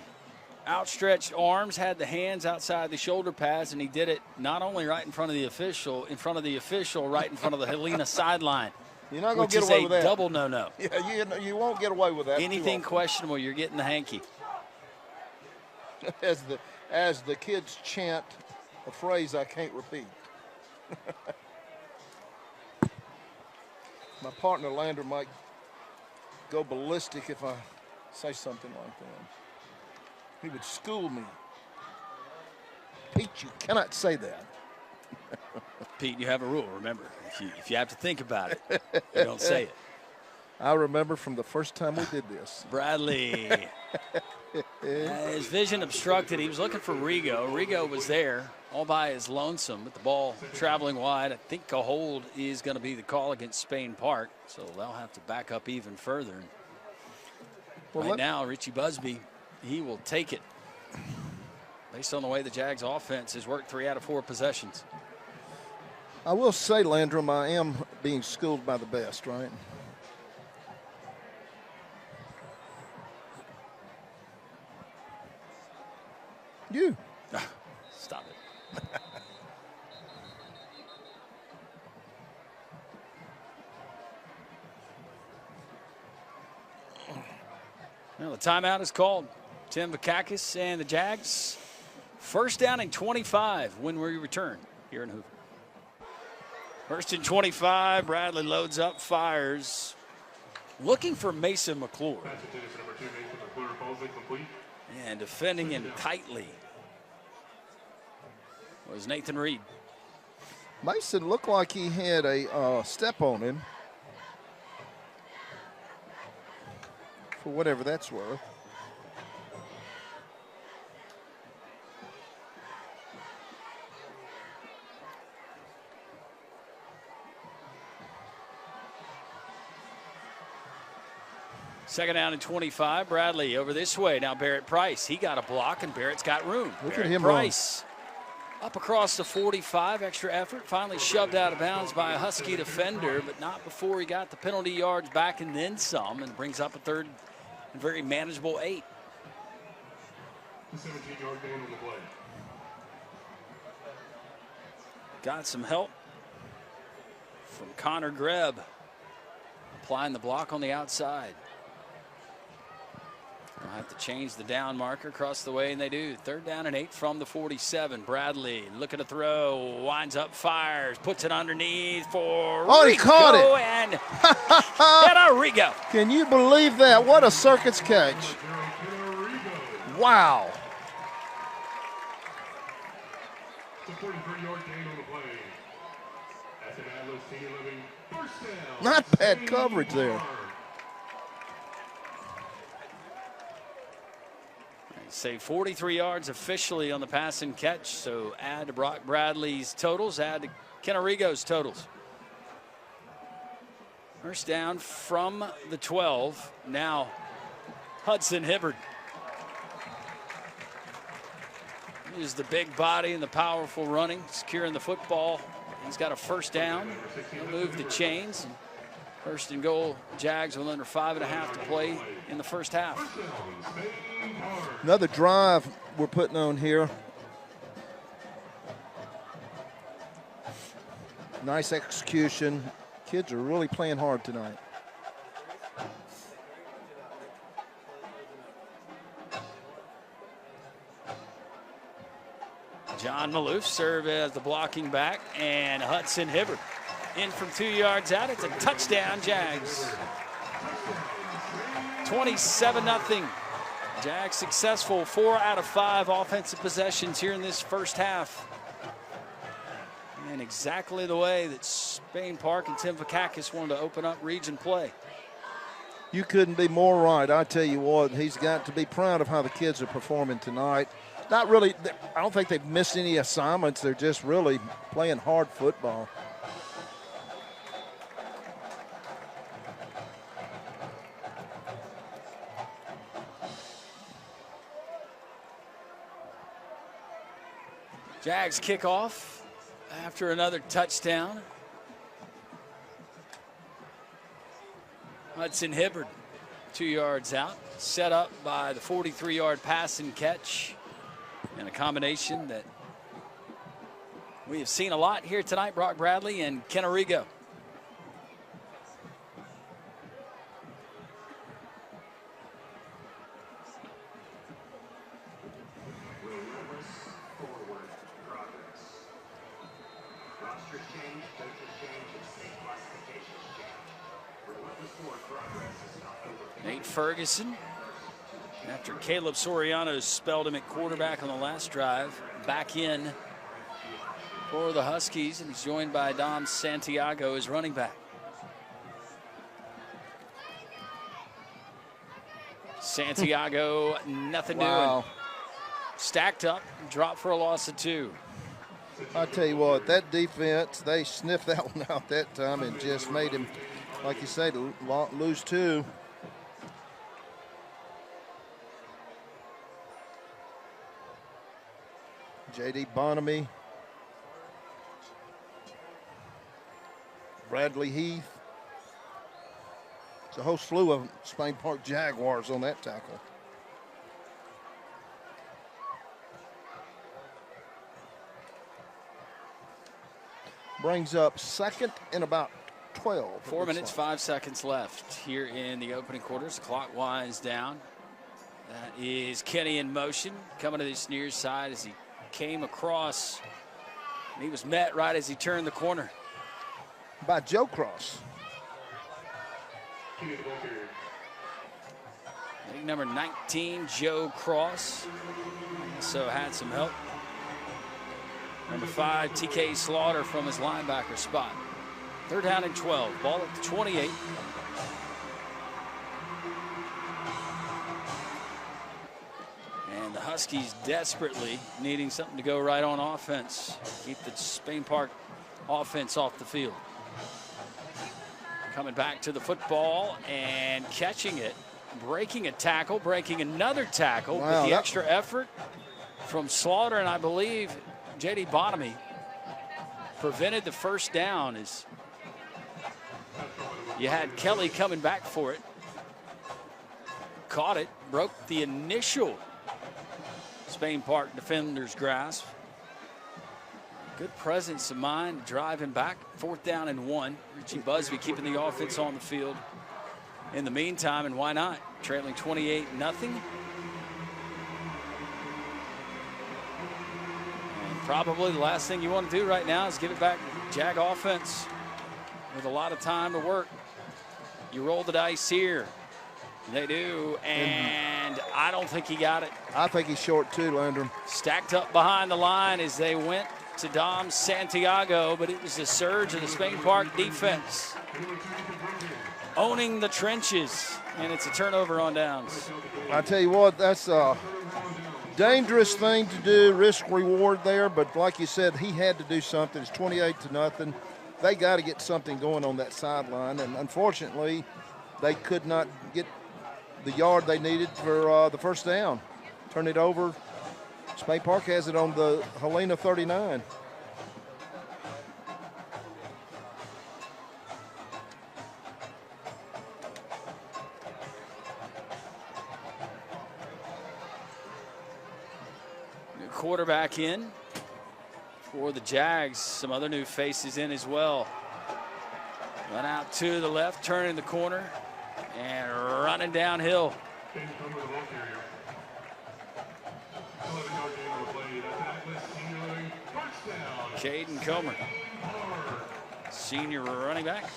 [SPEAKER 1] outstretched arms, had the hands outside the shoulder pads, and he did it not only right in front of the official, right in front of the Helena sideline.
[SPEAKER 2] You're not going to get away with that.
[SPEAKER 1] Which is a double no-no.
[SPEAKER 2] Yeah, you won't get away with that.
[SPEAKER 1] Anything questionable, you're getting the hanky.
[SPEAKER 2] As the kids chant a phrase I can't repeat. My partner Lander might go ballistic if I say something like that. He would school me. Pete, you cannot say that.
[SPEAKER 1] Pete, you have a rule, remember. If you have to think about it, you don't say it.
[SPEAKER 2] I remember from the first time we did this.
[SPEAKER 1] Bradley. His vision obstructed. He was looking for Rigo. Rigo was there all by his lonesome with the ball traveling wide. I think a hold is going to be the call against Spain Park, so they'll have to back up even further. Right now, Richie Busby, he will take it based on the way the Jags offense has worked 3 out of 4 possessions.
[SPEAKER 2] I will say, Landrum, I am being schooled by the best, right? You.
[SPEAKER 1] Stop it. Well, the timeout is called. Tim Vakakis and the Jags. First down and 25 when we return here in Hoover. First and 25. Bradley loads up, fires. Looking for Mason McClure. And defending him tightly was Nathan Reed.
[SPEAKER 2] Mason looked like he had a step on him. For whatever that's worth.
[SPEAKER 1] Second down and 25. Bradley over this way. Now Barrett Price. He got a block, and Barrett's got room.
[SPEAKER 2] Look at him
[SPEAKER 1] Price up across the 45. Extra effort. Finally shoved out of bounds by a Husky defender, but not before he got the penalty yards back and then some, and brings up a third and very manageable 8.
[SPEAKER 4] 17-yard gain on the play.
[SPEAKER 1] Got some help from Connor Grebb, applying the block on the outside. They'll have to change the down marker across the way, and they do. Third down and 8 from the 47. Bradley looking to throw, winds up, fires, puts it underneath for
[SPEAKER 2] Rigo, he caught it.
[SPEAKER 1] And Rigo.
[SPEAKER 2] Can you believe that? What a circus catch. Wow.
[SPEAKER 4] It's a 43-yard gain on the play. That's an Atlas Senior Living first down.
[SPEAKER 2] Not bad coverage there.
[SPEAKER 1] Say 43 yards officially on the pass and catch. So add to Brock Bradley's totals, add to Kenarigo's totals. First down from the 12. Now Hudson Hibbard. Is the big body and the powerful running, securing the football. He's got a first down. He'll move the chains. First and goal, Jags with under 5.5 to play in the first half.
[SPEAKER 2] Another drive we're putting on here. Nice execution. Kids are really playing hard tonight.
[SPEAKER 1] John Maloof serve as the blocking back, and Hudson Hibbard in from 2 yards out. It's a touchdown, Jags. 27-0. Jags successful 4 out of 5 offensive possessions here in this first half. And exactly the way that Spain Park and Tim Vakakis wanted to open up region play.
[SPEAKER 2] You couldn't be more right. I tell you what, he's got to be proud of how the kids are performing tonight. Not really, I don't think they've missed any assignments. They're just really playing hard football.
[SPEAKER 1] Jags kick off after another touchdown. Hudson Hibbard 2 yards out, set up by the 43-yard pass and catch. And a combination that we have seen a lot here tonight, Brock Bradley and Kenarigo. Nate Ferguson, after Caleb Soriano spelled him at quarterback on the last drive, back in for the Huskies, and he's joined by Dom Santiago as running back. Santiago, nothing doing. Stacked up, dropped for a loss of 2.
[SPEAKER 2] I tell you what, that defense, they sniffed that one out that time and just made him, like you say, lose 2. J.D. Bonamy, Bradley Heath. It's a whole slew of Spain Park Jaguars on that tackle. Brings up second and about 12.
[SPEAKER 1] 4 minutes, 5 seconds left here in the opening quarters. Clock winds down. That is Kenny in motion, coming to this near side as he came across. He was met right as he turned the corner
[SPEAKER 2] by Joe Cross.
[SPEAKER 1] I think number 19, Joe Cross, so had some help. Number 5, TK Slaughter from his linebacker spot. 3rd down and 12, ball at the 28. The Huskies desperately needing something to go right on offense. Keep the Spain Park offense off the field. Coming back to the football and catching it. Breaking a tackle, breaking another tackle.
[SPEAKER 2] Wow,
[SPEAKER 1] with the extra effort from Slaughter, and I believe J.D. Bonamy prevented the first down as you had Kelly coming back for it. Caught it, broke the initial Spain Park defender's grasp. Good presence of mind to drive him back. 4th down and 1. Richie Busby keeping the offense on the field in the meantime, and why not? Trailing 28-0. And probably the last thing you want to do right now is give it back to Jag offense with a lot of time to work. You roll the dice here. They do, and I don't think he got it.
[SPEAKER 2] I think he's short too, Landrum.
[SPEAKER 1] Stacked up behind the line as they went to Dom Santiago, but it was the surge of the Spain Park defense owning the trenches, and it's a turnover on downs.
[SPEAKER 2] I tell you what, that's a dangerous thing to do, risk reward there, but like you said, he had to do something. It's 28-0. They got to get something going on that sideline, and unfortunately, they could not get the yard they needed for the first down. Turn it over. Spain Park has it on the Helena 39.
[SPEAKER 1] New quarterback in for the Jags. Some other new faces in as well. Run out to the left, turning the corner, and running downhill. Caden Comer, senior running back.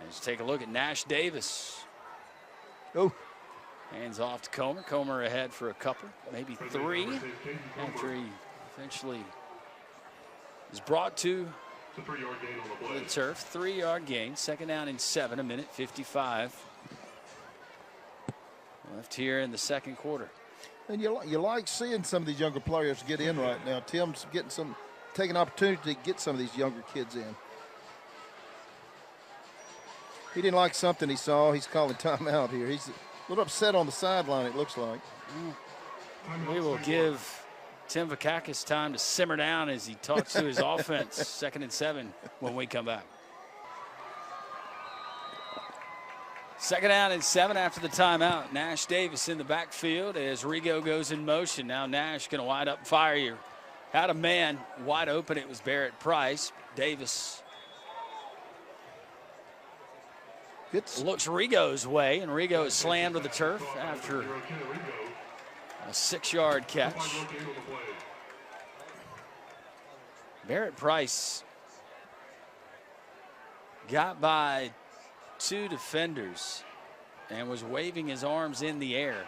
[SPEAKER 1] Let's take a look at Nash Davis.
[SPEAKER 2] Oh.
[SPEAKER 1] Hands off to Comer. Comer ahead for a couple, maybe three, after he eventually is brought to the turf. 3-yard gain, second down and 7, 1:55 left here in the second quarter.
[SPEAKER 2] And you like seeing some of these younger players get in right now. Tim's taking opportunity to get some of these younger kids in. He didn't like something he saw. He's calling timeout here. He's a little upset on the sideline, it looks like.
[SPEAKER 1] We will give Tim Vakakis time to simmer down as he talks to his offense. Second and 7 when we come back. Second down and 7 after the timeout. Nash Davis in the backfield as Rigo goes in motion. Now Nash going to wind up fire here. Had a man wide open. It was Barrett Price. Davis looks Rigo's way, and Rigo is slammed to the turf after a 6-yard catch. Barrett Price got by 2 defenders and was waving his arms in the air.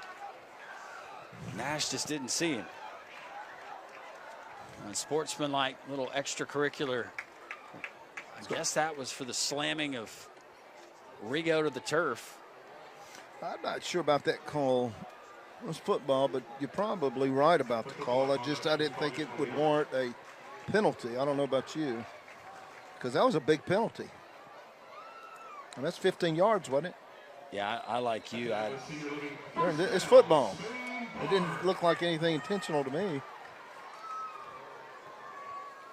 [SPEAKER 1] Nash just didn't see him. A sportsmanlike little extracurricular. I guess that was for the slamming of Rigo to the turf.
[SPEAKER 2] I'm not sure about that call. It was football, but you're probably right about the call. I didn't think it would warrant a penalty. I don't know about you, because that was a big penalty. And that's 15 yards, wasn't it?
[SPEAKER 1] Yeah, I like you.
[SPEAKER 2] It's football. It didn't look like anything intentional to me.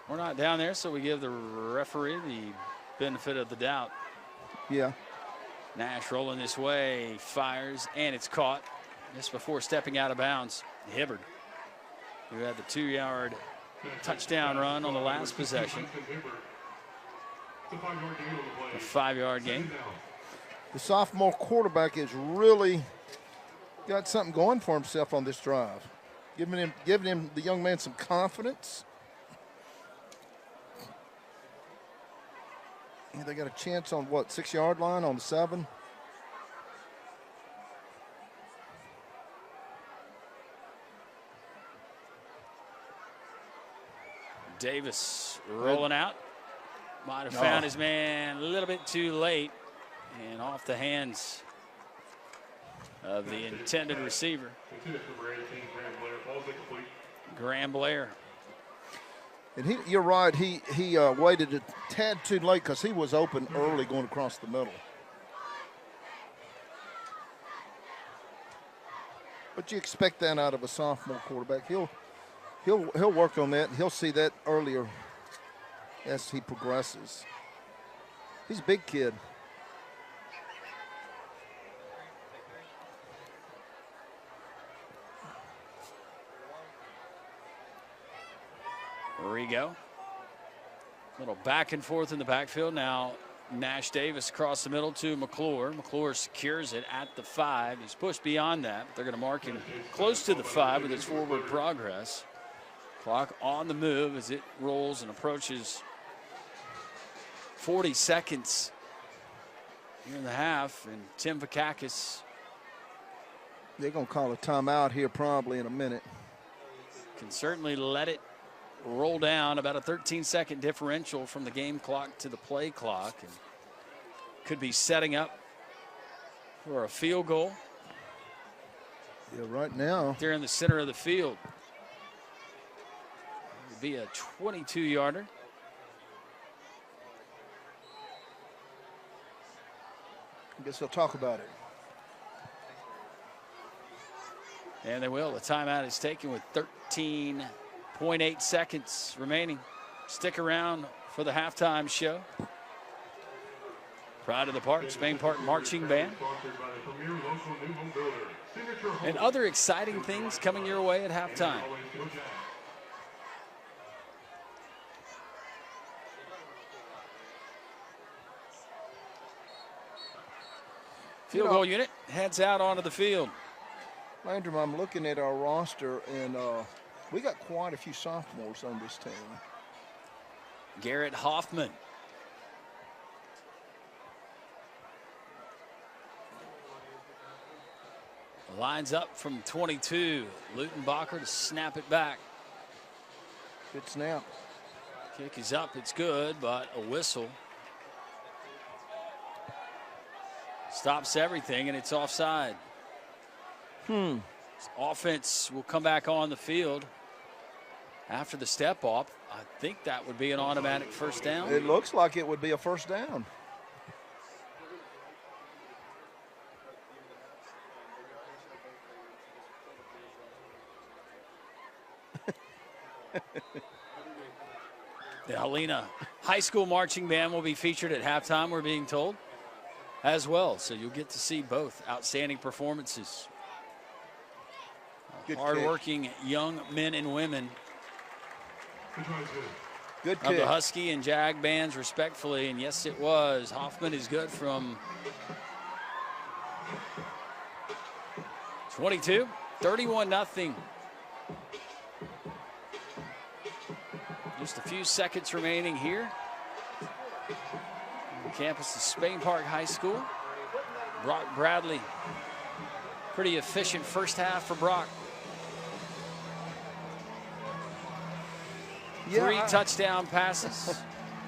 [SPEAKER 1] We're not down there, so we give the referee the benefit of the doubt.
[SPEAKER 2] Yeah.
[SPEAKER 1] Nash rolling this way, fires, and it's caught just before stepping out of bounds. Hibbard, who had the 2-yard touchdown run on the last possession. A 5-yard gain.
[SPEAKER 2] The sophomore quarterback has really got something going for himself on this drive. Giving him the young man some confidence. Yeah, they got a chance on what, 6-yard line on the 7?
[SPEAKER 1] Davis rolling out. Might have found his man a little bit too late and off the hands of the intended receiver. Graham Blair.
[SPEAKER 2] And you're right, he waited a tad too late because he was open early going across the middle. But you expect that out of a sophomore quarterback. He'll work on that. He'll see that earlier as he progresses. He's a big kid.
[SPEAKER 1] Rigo. Little back and forth in the backfield. Now Nash Davis across the middle to McClure. McClure secures it at the 5. He's pushed beyond that. They're going to mark him close to the 5 with his forward progress. Clock on the move as it rolls and approaches 40 seconds here in the half. And Tim Vakakis
[SPEAKER 2] They're going to call a timeout here probably in a minute.
[SPEAKER 1] Can certainly let it roll down. About a 13-second differential from the game clock to the play clock. And could be setting up for a field goal.
[SPEAKER 2] Yeah, right now.
[SPEAKER 1] They're in the center of the field. It would be a 22-yarder.
[SPEAKER 2] I guess they'll talk about it.
[SPEAKER 1] And they will. The timeout is taken with 13.8 seconds remaining. Stick around for the halftime show. Pride of the Park, Spain Park Marching Band. And other exciting things coming your way at halftime. Field goal unit heads out onto the field.
[SPEAKER 2] Landrum, I'm looking at our roster, and we got quite a few sophomores on this team.
[SPEAKER 1] Garrett Hoffman. Lines up from 22. Lutenbacher to snap it back.
[SPEAKER 2] Good snap.
[SPEAKER 1] Kick is up, it's good, but a whistle stops everything, and it's offside. Offense will come back on the field after the step off. I think that would be an automatic first down.
[SPEAKER 2] It looks like it would be a first down.
[SPEAKER 1] The Helena High School Marching Band will be featured at halftime, we're being told, as well. So you'll get to see both outstanding performances.
[SPEAKER 2] Good
[SPEAKER 1] hardworking young men and women
[SPEAKER 2] Good
[SPEAKER 1] of
[SPEAKER 2] kick.
[SPEAKER 1] the Husky and Jag bands, respectfully. And yes, it was. Hoffman is good from 22, 31-0. Just a few seconds remaining here. On the campus of Spain Park High School. Brock Bradley. Pretty efficient first half for Brock. Three touchdown passes.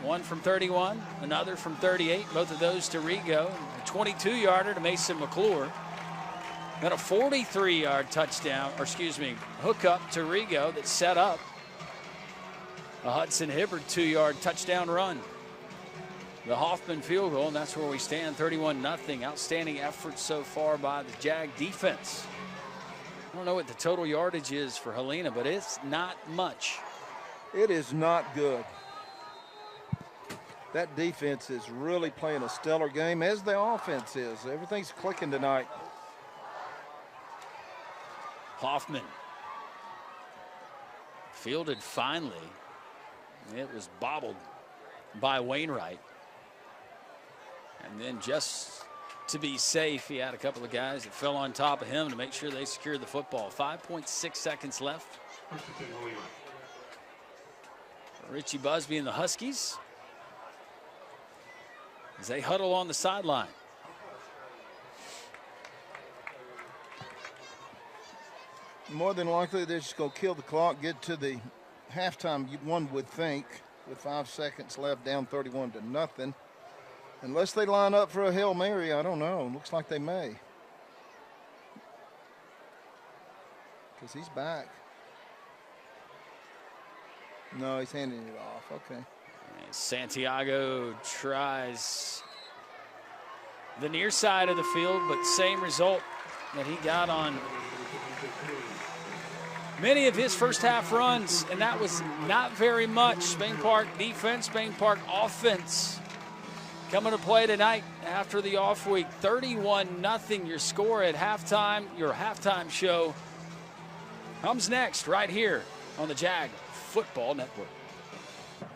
[SPEAKER 1] One from 31, another from 38. Both of those to Rigo. A 22-yarder to Mason McClure. Then a 43-yard touchdown, or excuse me, hookup to Rigo that set up a Hudson Hibbard 2-yard touchdown run. The Hoffman field goal, and that's where we stand, 31-0. Outstanding effort so far by the Jag defense. I don't know what the total yardage is for Helena, but it's not much.
[SPEAKER 2] It is not good. That defense is really playing a stellar game, as the offense is. Everything's clicking tonight.
[SPEAKER 1] Hoffman fielded finally. It was bobbled by Wainwright. And then just to be safe, he had a couple of guys that fell on top of him to make sure they secured the football. 5.6 seconds left. Richie Busby and the Huskies as they huddle on the sideline.
[SPEAKER 2] More than likely, they're just going to kill the clock, get to the halftime, one would think, with 5 seconds left, down 31-0. Unless they line up for a Hail Mary, I don't know. Looks like they may. Because he's back. No, he's handing it off. Okay.
[SPEAKER 1] And Santiago tries the near side of the field, but same result that he got on many of his first half runs, and that was not very much. Spain Park defense, Spain Park offense coming to play tonight after the off week. 31-0 your score at halftime. Your halftime show comes next right here on the Jag Football Network.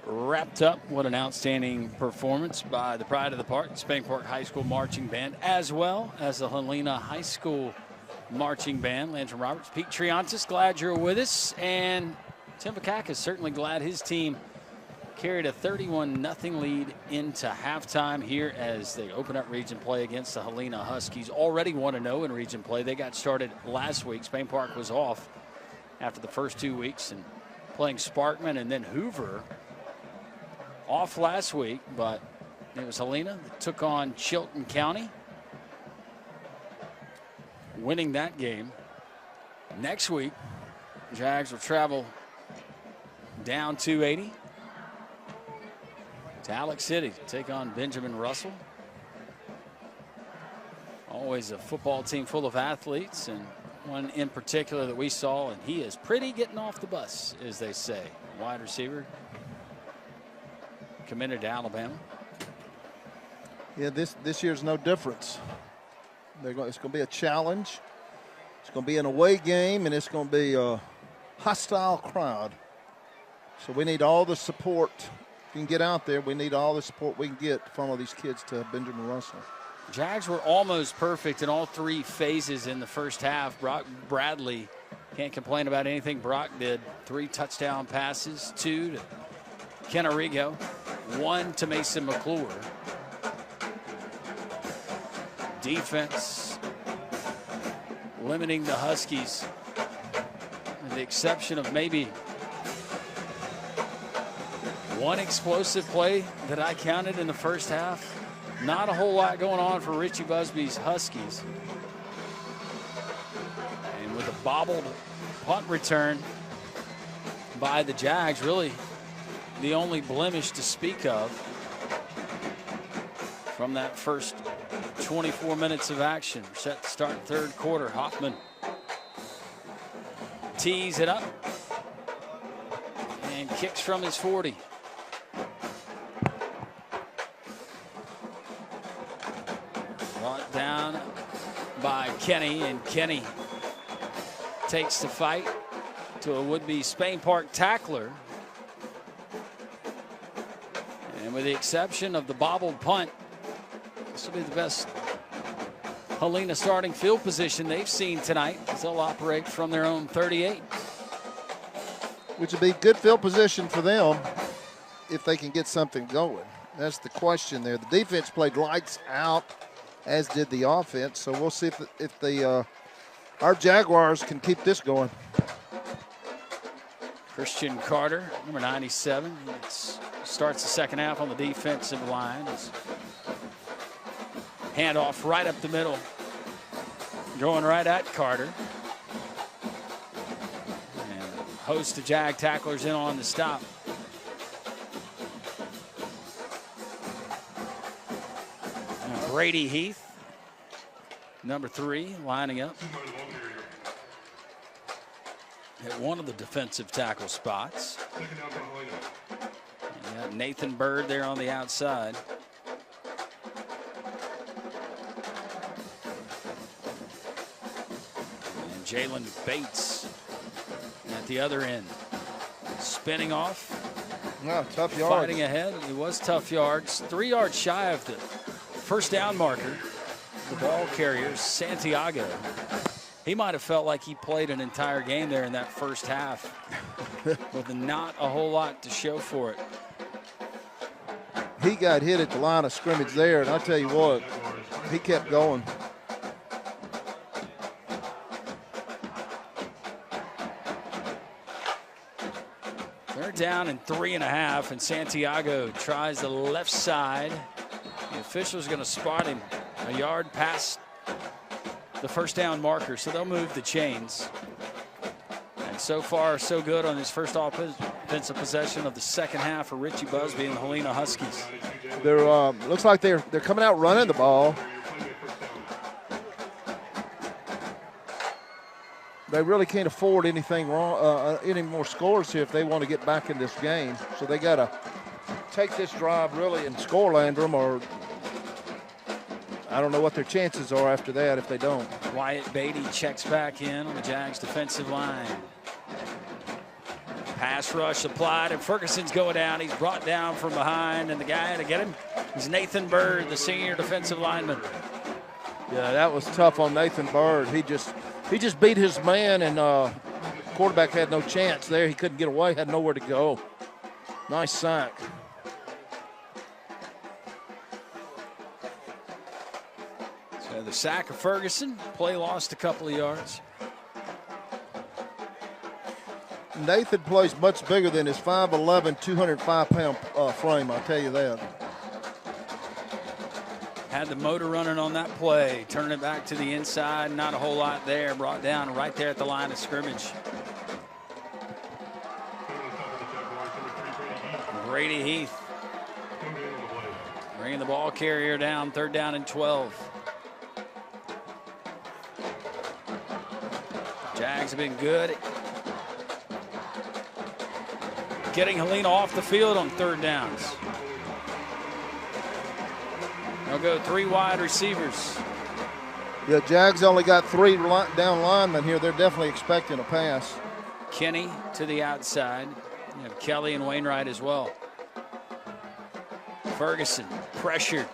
[SPEAKER 1] Wrapped up. What an outstanding performance by the Pride of the Park, Spain Park High School Marching Band, as well as the Helena High School Marching Band. Landrum Roberts, Pete Triantis, glad you're with us. And Tim Vakakis, certainly glad his team carried a 31-0 lead into halftime here as they open up region play against the Helena Huskies. Already 1-0 in region play. They got started last week. Spain Park was off after the first 2 weeks and playing Sparkman and then Hoover off last week, but it was Helena that took on Chilton County, winning that game. Next week, Jags will travel down 280 to Alex City to take on Benjamin Russell. Always a football team full of athletes, and one in particular that we saw, and he is pretty getting off the bus, as they say. Wide receiver, committed to Alabama.
[SPEAKER 2] Yeah, this year's no difference. It's going to be a challenge. It's going to be an away game, and it's going to be a hostile crowd. So we need all the support we can get out there. We need all the support we can get to follow these kids to Benjamin Russell.
[SPEAKER 1] Jags were almost perfect in all three phases in the first half. Brock Bradley, can't complain about anything Brock did. 3 touchdown passes, 2 to Ken Arrigo, 1 to Mason McClure. Defense limiting the Huskies, with the exception of maybe one explosive play that I counted in the first half. Not a whole lot going on for Richie Busby's Huskies. And with a bobbled punt return by the Jags, really the only blemish to speak of from that first 24 minutes of action. We're set to start third quarter. Hoffman tees it up and kicks from his 40. Brought down by Kenny, and Kenny takes the fight to a would-be Spain Park tackler. And with the exception of the bobbled punt, this will be the best Helena starting field position they've seen tonight, as they'll operate from their own 38.
[SPEAKER 2] Which would be good field position for them if they can get something going. That's the question there. The defense played lights out, as did the offense. So we'll see if our Jaguars can keep this going.
[SPEAKER 1] Christian Carter, number 97, starts the second half on the defensive line. Handoff right up the middle, going right at Carter. And a host of Jag tacklers in on the stop. And Brady Heath, number 3, lining up at one of the defensive tackle spots. You got Nathan Bird there on the outside. And Jalen Bates at the other end. Spinning off.
[SPEAKER 2] No, tough yards.
[SPEAKER 1] Fighting ahead. It was tough yards. 3 yards shy of the first down marker. The ball carrier, Santiago. He might have felt like he played an entire game there in that first half with not a whole lot to show for it.
[SPEAKER 2] He got hit at the line of scrimmage there, and I'll tell you what, he kept going.
[SPEAKER 1] They're down in 3.5, and Santiago tries the left side. The official's going to spot him a yard past the first down marker, so they'll move the chains. And so far, so good on his first offensive possession of the second half for Richie Busby and the Helena Huskies.
[SPEAKER 2] They're looks like they're coming out running the ball. They really can't afford anything wrong, any more scores here if they want to get back in this game. So they got to take this drive really and score Landrum, or I don't know what their chances are after that if they don't.
[SPEAKER 1] Wyatt Beatty checks back in on the Jags defensive line. Pass rush applied, and Ferguson's going down. He's brought down from behind, and the guy to get him is Nathan Bird, the senior defensive lineman.
[SPEAKER 2] Yeah, that was tough on Nathan Bird. He just beat his man, and quarterback had no chance there. He couldn't get away, had nowhere to go. Nice sack.
[SPEAKER 1] So the sack of Ferguson. Play lost a couple of yards.
[SPEAKER 2] Nathan plays much bigger than his 5'11", 205-pound frame, I'll tell you that.
[SPEAKER 1] Had the motor running on that play. Turning it back to the inside. Not a whole lot there. Brought down right there at the line of scrimmage. Brady Heath bringing the ball carrier down. 3rd down and 12. Jags have been good getting Helena off the field on 3rd downs. They'll go 3 wide receivers.
[SPEAKER 2] Yeah, Jags only got 3 down linemen here. They're definitely expecting a pass.
[SPEAKER 1] Kenny to the outside. You have Kelly and Wainwright as well. Ferguson, pressure,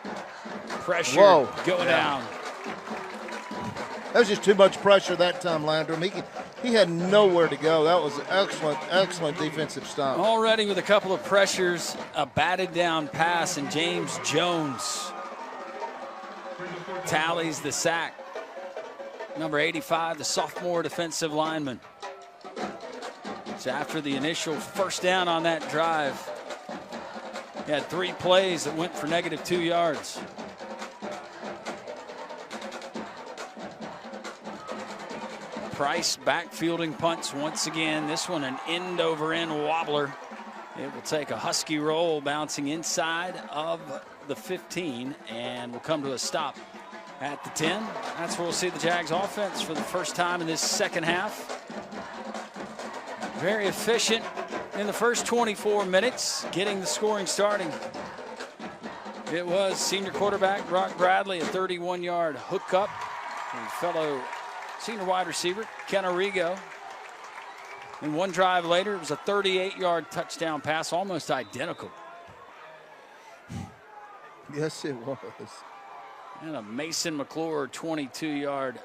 [SPEAKER 2] Whoa.
[SPEAKER 1] going down.
[SPEAKER 2] That was just too much pressure that time, Landrum. He had nowhere to go. That was excellent defensive stop.
[SPEAKER 1] Already with a couple of pressures, a batted down pass, and James Jones tallies the sack. Number 85, the sophomore defensive lineman. So after the initial 1st down on that drive, he had 3 plays that went for -2 yards. Price backfielding punts once again. This one an end over end wobbler. It will take a Husky roll, bouncing inside of the 15, and will come to a stop at the 10. That's where we'll see the Jags offense for the first time in this 2nd half. Very efficient in the first 24 minutes, getting the scoring starting. It was senior quarterback Brock Bradley, a 31-yard hookup, and fellow senior wide receiver Ken Arrigo. And one drive later, it was a 38-yard touchdown pass, almost identical.
[SPEAKER 2] Yes, it was.
[SPEAKER 1] And a Mason McClure 22-yard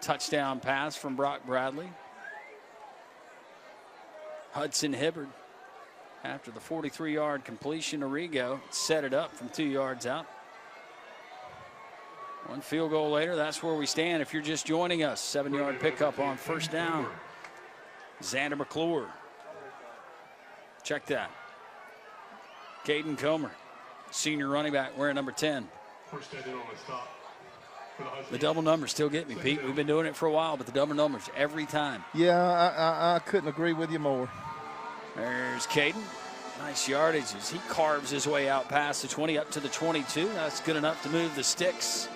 [SPEAKER 1] touchdown pass from Brock Bradley. Hudson Hibbard, after the 43-yard completion, Arrigo set it up from 2 yards out. 1 field goal later, that's where we stand. If you're just joining us, 7-yard pickup on 1st down. Xander McClure. Check that. Caden Comer, senior running back, wearing number 10. The double numbers still get me, Pete. We've been doing it for a while, but the double numbers every time.
[SPEAKER 2] Yeah, I couldn't agree with you more.
[SPEAKER 1] There's Caden. Nice yardage as he carves his way out past the 20 up to the 22. That's good enough to move the sticks.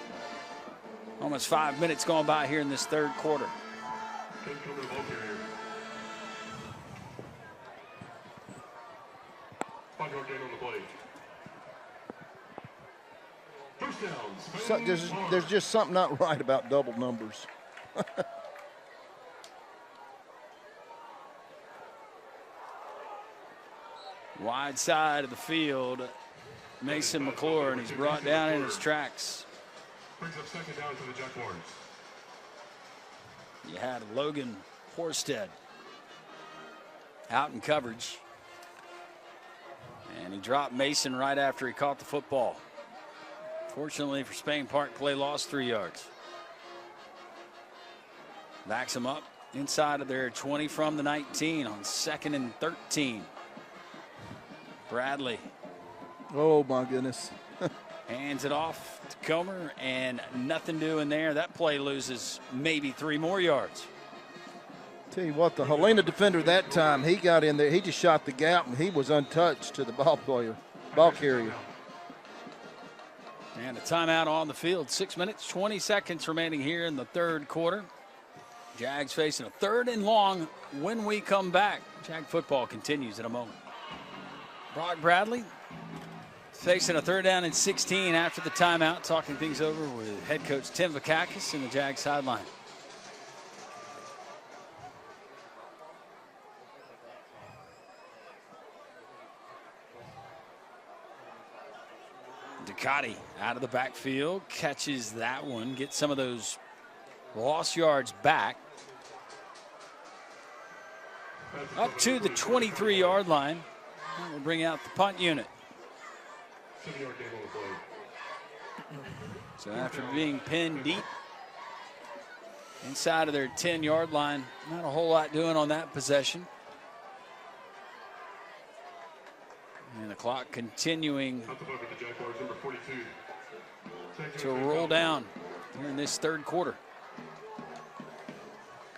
[SPEAKER 1] Almost 5 minutes gone by here in this 3rd quarter.
[SPEAKER 2] So, there's just something not right about double numbers.
[SPEAKER 1] Wide side of the field, Mason McClure, and he's brought down in his tracks.
[SPEAKER 4] Brings up 2nd down for the Jaguars.
[SPEAKER 1] You had Logan Horsted out in coverage, and he dropped Mason right after he caught the football. Fortunately for Spain Park, play lost 3 yards. Backs him up inside of their 20 from the 19 on 2nd and 13. Bradley.
[SPEAKER 2] Oh, my goodness.
[SPEAKER 1] Hands it off to Comer, and nothing doing there. That play loses maybe 3 more yards.
[SPEAKER 2] Tell you what, the Helena defender that time, he got in there. He just shot the gap, and he was untouched to the ball carrier.
[SPEAKER 1] And a timeout on the field. 6 minutes, 20 seconds remaining here in the 3rd quarter. Jags facing a 3rd and long when we come back. Jag football continues in a moment. Brock Bradley facing a 3rd down and 16 after the timeout, talking things over with head coach Tim Vakakis in the Jag sideline. Ducati out of the backfield, catches that one, gets some of those lost yards back. Up to the 23-yard line. We'll bring out the punt unit.
[SPEAKER 4] 7-yard game on the play.
[SPEAKER 1] So after being pinned deep inside of their 10-yard line, not a whole lot doing on that possession. And the clock continuing
[SPEAKER 4] Out the bucket, the Jaguars, number 42.
[SPEAKER 1] to roll down here in this third quarter.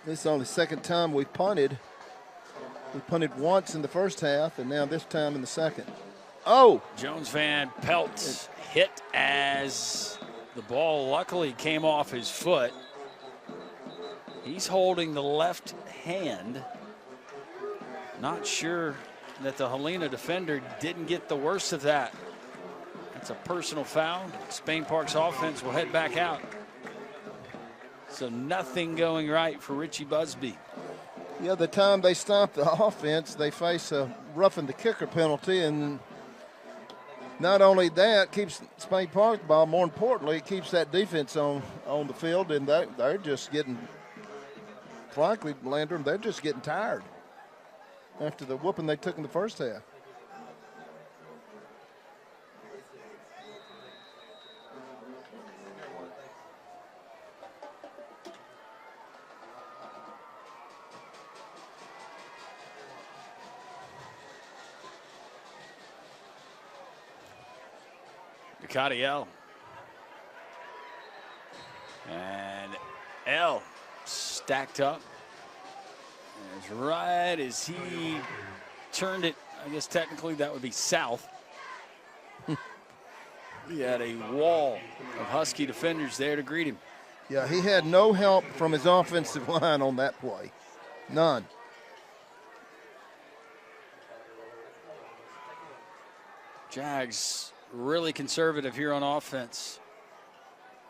[SPEAKER 2] This is only the second time we've punted. We punted once in the first half, and now this time in the second. Oh!
[SPEAKER 1] Jones Van Pelt hit as the ball luckily came off his foot. He's holding the left hand. Not sure that the Helena defender didn't get the worst of that. That's a personal foul. Spain Park's offense will head back out. So nothing going right for Richie Busby.
[SPEAKER 2] Yeah, the time they stop the offense, they face a roughing the kicker penalty, and not only that, keeps Spain Park the ball, more importantly, it keeps that defense on the field, and they're just getting, frankly, Landrum, they're just getting tired after the whooping they took in the first half.
[SPEAKER 1] Cadiel. And L stacked up. As right as he turned it, I guess technically that would be south. He had a wall of Husky defenders there to greet him.
[SPEAKER 2] Yeah, he had no help from his offensive line on that play. None.
[SPEAKER 1] Jags really conservative here on offense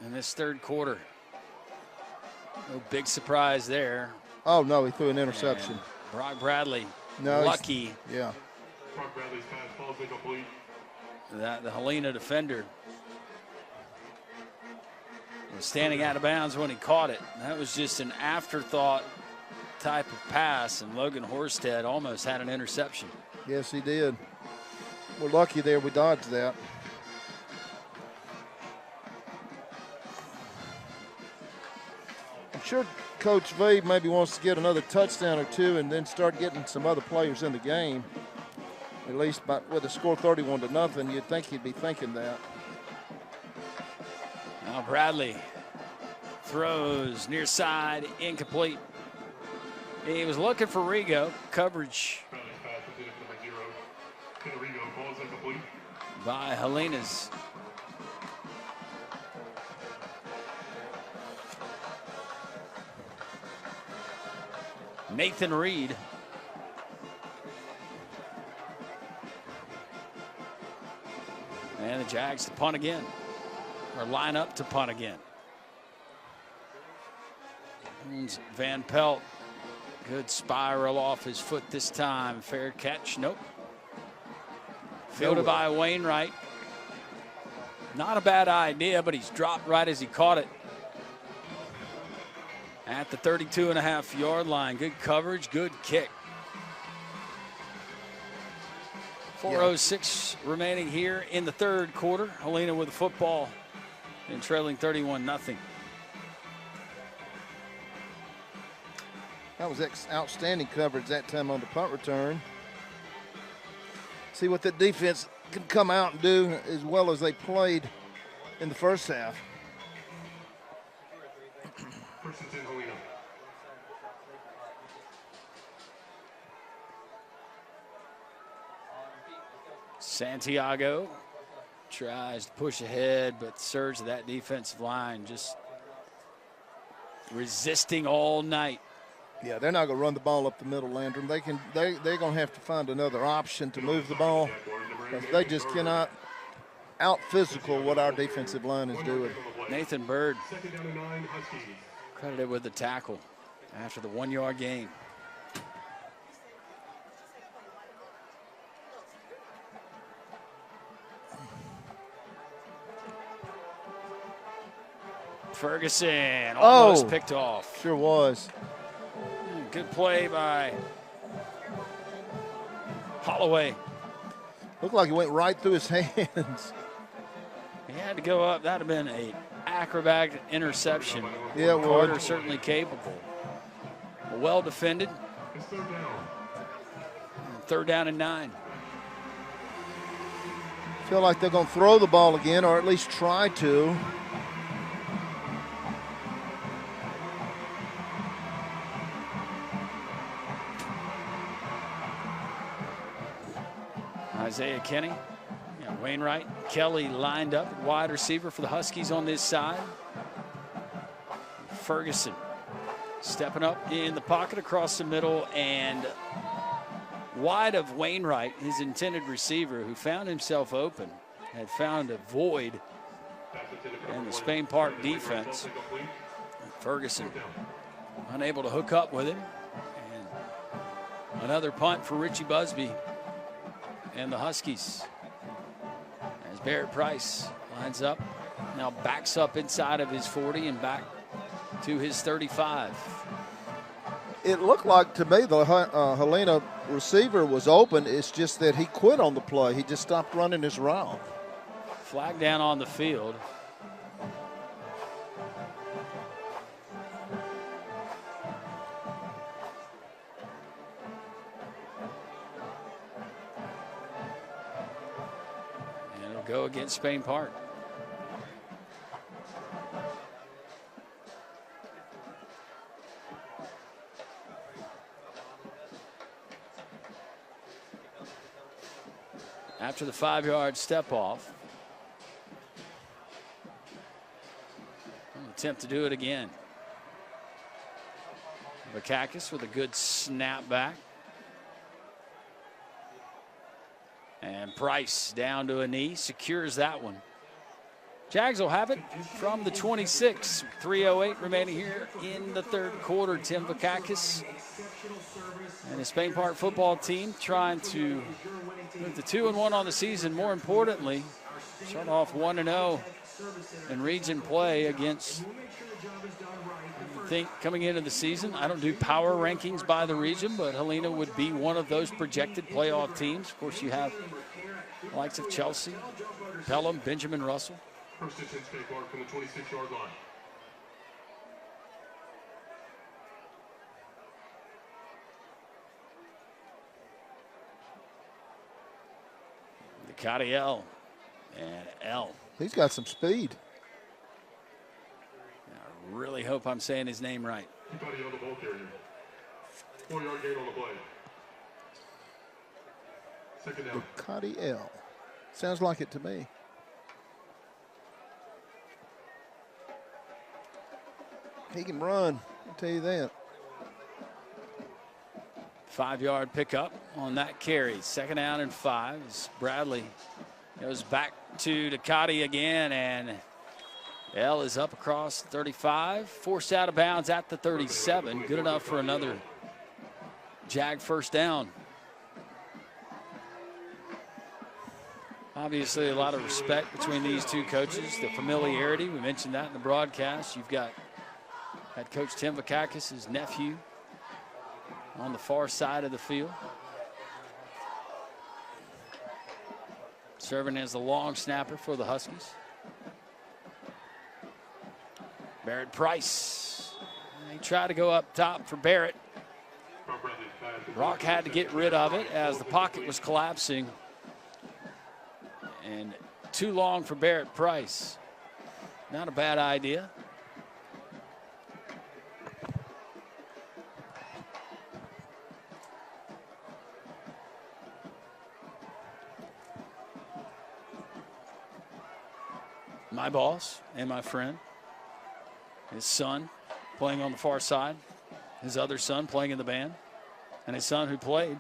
[SPEAKER 1] in this third quarter. No big surprise there.
[SPEAKER 2] Oh, no, he threw an interception.
[SPEAKER 1] And Brock Bradley,
[SPEAKER 2] no,
[SPEAKER 1] lucky.
[SPEAKER 2] Yeah.
[SPEAKER 4] Brock Bradley's pass falls incomplete.
[SPEAKER 1] That the Helena defender was standing out of bounds when he caught it. That was just an afterthought type of pass, and Logan Horsted almost had an interception.
[SPEAKER 2] Yes, he did. We're lucky there we dodged that. I'm sure Coach V maybe wants to get another touchdown or two and then start getting some other players in the game. At least with a score 31-0, you'd think he'd be thinking that.
[SPEAKER 1] Now Bradley throws near side, incomplete. He was looking for Rigo. Coverage
[SPEAKER 4] Bradley's pass was in at number 0. Rigo falls incomplete.
[SPEAKER 1] by Helena's. Nathan Reed. And the Jags to punt again, or line up to punt again. Van Pelt, good spiral off his foot this time. Fair catch, nope. Fielded by Wainwright. Not a bad idea, but he's dropped right as he caught it. At the 32.5-yard line. Good coverage, good kick. 4:06 remaining here in the third quarter. Helena with the football and trailing 31-0.
[SPEAKER 2] That was outstanding coverage that time on the punt return. See what the defense can come out and do as well as they played in the first half.
[SPEAKER 4] First and 10, Helena.
[SPEAKER 1] Santiago tries to push ahead, but the surge of that defensive line just resisting all night.
[SPEAKER 2] Yeah, they're not going to run the ball up the middle, Landrum. They're going to have to find another option to move the ball because they just cannot out-physical what our defensive line is doing.
[SPEAKER 1] Nathan Bird
[SPEAKER 4] Second down and 9, Huskies.
[SPEAKER 1] credited with the tackle after the 1-yard gain. Ferguson almost picked off.
[SPEAKER 2] Sure was.
[SPEAKER 1] Good play by Holloway.
[SPEAKER 2] Looked like it went right through his hands.
[SPEAKER 1] He had to go up. That would have been an acrobatic interception.
[SPEAKER 2] Yeah, it
[SPEAKER 1] Carter
[SPEAKER 2] would.
[SPEAKER 1] certainly capable. Well defended.
[SPEAKER 4] It's third down.
[SPEAKER 1] 3rd down and 9.
[SPEAKER 2] Feel like they're going to throw the ball again, or at least try to.
[SPEAKER 1] Isaiah Kenny, Wainwright, Kelly lined up at wide receiver for the Huskies on this side. Ferguson stepping up in the pocket across the middle and wide of Wainwright, his intended receiver, who found himself open, had found a void in the Spain Park defense. Ferguson unable to hook up with him. And another punt for Richie Busby and the Huskies. As Barrett Price lines up, now backs up inside of his 40 and back to his 35.
[SPEAKER 2] It looked like to me the Helena receiver was open. It's just that he quit on the play. He just stopped running his route.
[SPEAKER 1] Flag down on the field. And it'll go against Spain Park. After the 5-yard step off. Attempt to do it again. Vakakis with a good snap back. And Price down to a knee, secures that one. Jags will have it from the 26. 3:08 remaining here in the 3rd quarter. Tim Vakakis and the Spain Park football team trying to move to 2-1 on the season. More importantly, start off 1-0 in region play against, I think, coming into the season. I don't do power rankings by the region, but Helena would be one of those projected playoff teams. Of course, you have the likes of Chelsea, Pelham, Benjamin Russell.
[SPEAKER 4] First and 10 Spain Park from the 26-yard line.
[SPEAKER 1] Cadiel and L.
[SPEAKER 2] He's got some speed.
[SPEAKER 1] I really hope I'm saying his name right.
[SPEAKER 4] Cadiel, the ball carrier. 4-yard gain on the play. Second down.
[SPEAKER 2] Cadiel. Sounds like it to me. He can run, I'll tell you that.
[SPEAKER 1] 5-yard pickup on that carry. 2nd down and 5. As Bradley goes back to Ducati again, and L is up across the 35. Forced out of bounds at the 37. Good enough for another Jag 1st down. Obviously, a lot of respect between these two coaches. The familiarity, we mentioned that in the broadcast. You've got head coach Tim Vakakis, his nephew, on the far side of the field, serving as the long snapper for the Huskies. Barrett Price. He tried to go up top for Barrett. Rock had to get rid of it as the pocket was collapsing. And too long for Barrett Price. Not a bad idea. My boss and my friend, his son playing on the far side, his other son playing in the band, and his son who played,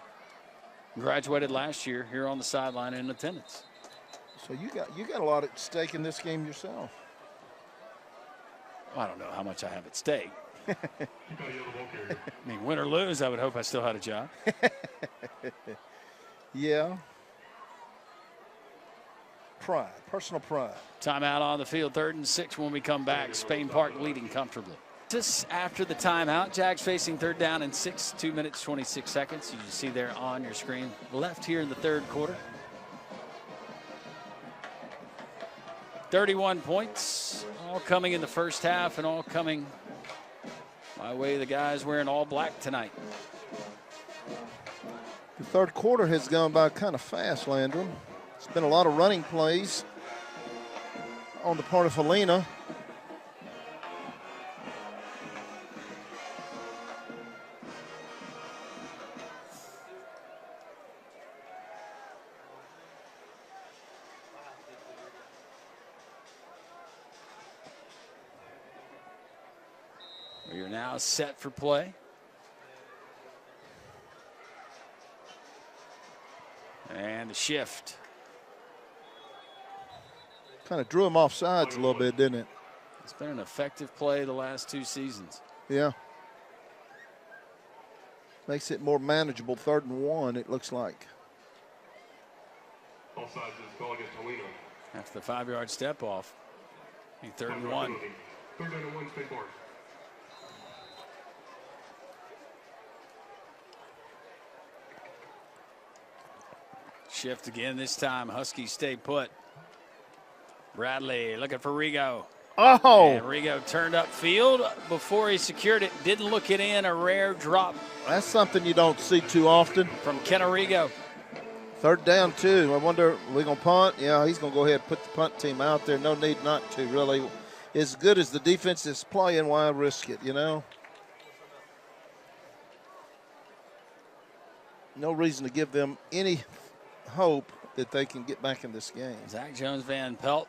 [SPEAKER 1] graduated last year here on the sideline in attendance.
[SPEAKER 2] So you got a lot at stake in this game yourself.
[SPEAKER 1] Well, I don't know how much I have at stake. I mean, win or lose, I would hope I still had a job.
[SPEAKER 2] Yeah. Pride, personal pride.
[SPEAKER 1] Timeout on the field, 3rd and 6 when we come back. Spain Park leading comfortably. Just after the timeout, Jags facing 3rd down and 6, 2 minutes, 26 seconds. You see there on your screen. Left here in the 3rd quarter. 31 points, all coming in the first half and all coming by way of the guys wearing all black tonight.
[SPEAKER 2] The third quarter has gone by kind of fast, Landrum. It's been a lot of running plays on the part of Helena.
[SPEAKER 1] We are now set for play. And the shift.
[SPEAKER 2] Kind of drew him off sides a little bit, didn't it?
[SPEAKER 1] It's been an effective play the last 2 seasons.
[SPEAKER 2] Yeah. Makes it more manageable. 3rd and 1, it looks like.
[SPEAKER 4] Offsides is called against Helena.
[SPEAKER 1] After the 5-yard step off. 3rd and 1.
[SPEAKER 4] 3rd and 1, Spain Park.
[SPEAKER 1] Shift again this time. Huskies stay put. Bradley looking for Rigo.
[SPEAKER 2] Oh!
[SPEAKER 1] And Rigo turned up field before he secured it. Didn't look it in. A rare drop.
[SPEAKER 2] That's something you don't see too often.
[SPEAKER 1] From Kenna Rigo.
[SPEAKER 2] 3rd down, 2. I wonder, are we going to punt? Yeah, he's going to go ahead and put the punt team out there. No need not to, really. As good as the defense is playing, why risk it, you know? No reason to give them any hope that they can get back in this game.
[SPEAKER 1] Zach Jones Van Pelt.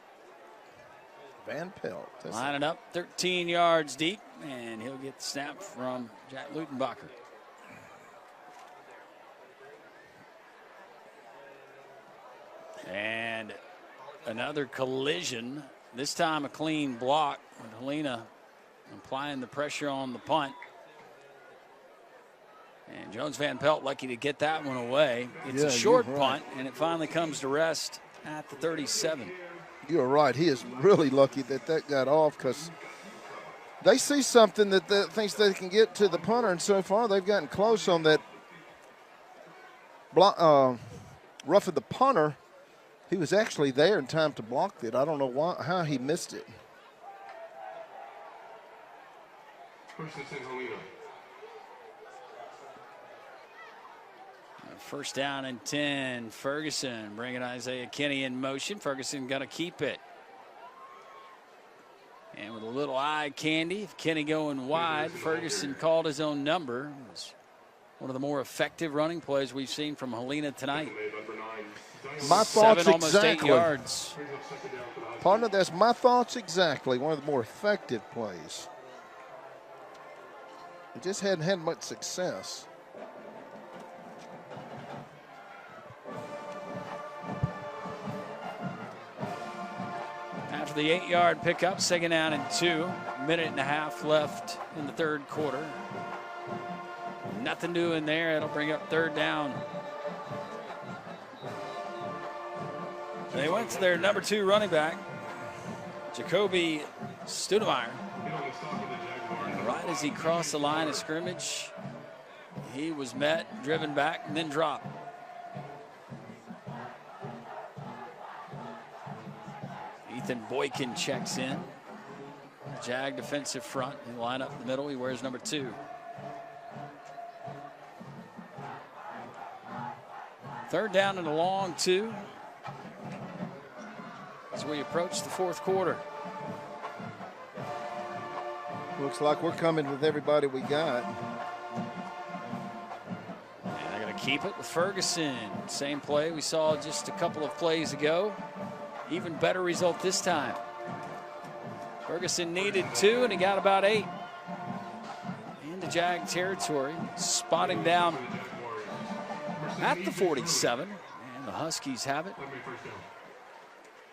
[SPEAKER 2] Van Pelt.
[SPEAKER 1] Lining up 13 yards deep, and he'll get the snap from Jack Lutenbacher. And another collision, this time a clean block with Helena applying the pressure on the punt. And Jones Van Pelt lucky to get that one away. It's a short punt, and it finally comes to rest at the 37.
[SPEAKER 2] You're right. He is really lucky that that got off because they see something that thinks they can get to the punter, and so far they've gotten close on that rough of the punter. He was actually there in time to block it. I don't know how he missed it.
[SPEAKER 1] First down and 10. Ferguson bringing Isaiah Kinney in motion. Ferguson got to keep it. And with a little eye candy, if Kinney going wide, Ferguson called his own number. It was one of the more effective running plays we've seen from Helena tonight.
[SPEAKER 2] My thoughts
[SPEAKER 1] 7, almost
[SPEAKER 2] exactly.
[SPEAKER 1] 8 yards.
[SPEAKER 2] Partner, that's my thoughts exactly. One of the more effective plays. It just hadn't had much success.
[SPEAKER 1] After the 8-yard pickup, 2nd down and 2. Minute and a half left in the 3rd quarter. Nothing new in there. It'll bring up 3rd down. They went to their number 2 running back, Jacoby Studemeyer. And right as he crossed the line of scrimmage, he was met, driven back, and then dropped. Ethan Boykin checks in. Jag defensive front. He line up in the middle. He wears number 2. 3rd down and a long 2. As we approach the 4th quarter.
[SPEAKER 2] Looks like we're coming with everybody we got.
[SPEAKER 1] And they're going to keep it with Ferguson. Same play we saw just a couple of plays ago. Even better result this time. Ferguson needed 2, and he got about 8. Into Jag territory. Spot him down at the 47. And the Huskies have it.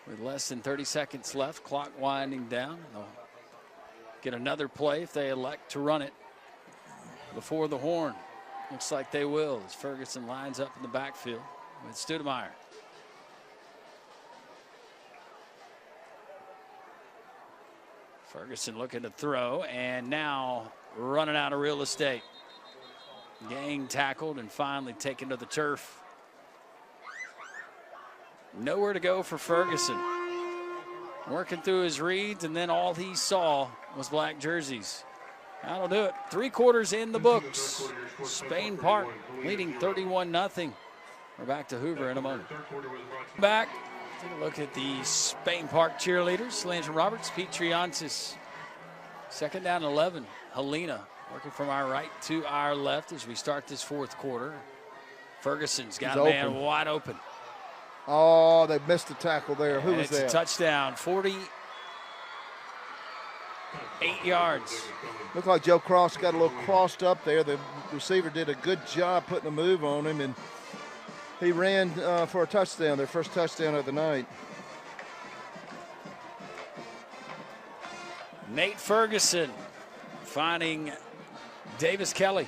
[SPEAKER 1] With less than 30 seconds left, clock winding down. They'll get another play if they elect to run it before the horn. Looks like they will as Ferguson lines up in the backfield with Studemeyer. Ferguson looking to throw, and now running out of real estate. Gang tackled and finally taken to the turf. Nowhere to go for Ferguson. working through his reads, and then all he saw was black jerseys. That'll do it. 3 quarters in the books. Spain Park leading 31-0. We're back to Hoover in a moment. Back. Take a look at the Spain Park cheerleaders. Landrum Roberts, Pete Triantis. 2nd down and 11. Helena working from our right to our left as we start this 4th quarter. Ferguson's got a man wide open.
[SPEAKER 2] Oh, they missed the tackle there. Who was that?
[SPEAKER 1] It's a touchdown, 48 yards.
[SPEAKER 2] Looked like Joe Cross got a little crossed up there. The receiver did a good job putting a move on him, and he ran for a touchdown, their first touchdown of the night.
[SPEAKER 1] Nate Ferguson finding Davis Kelly.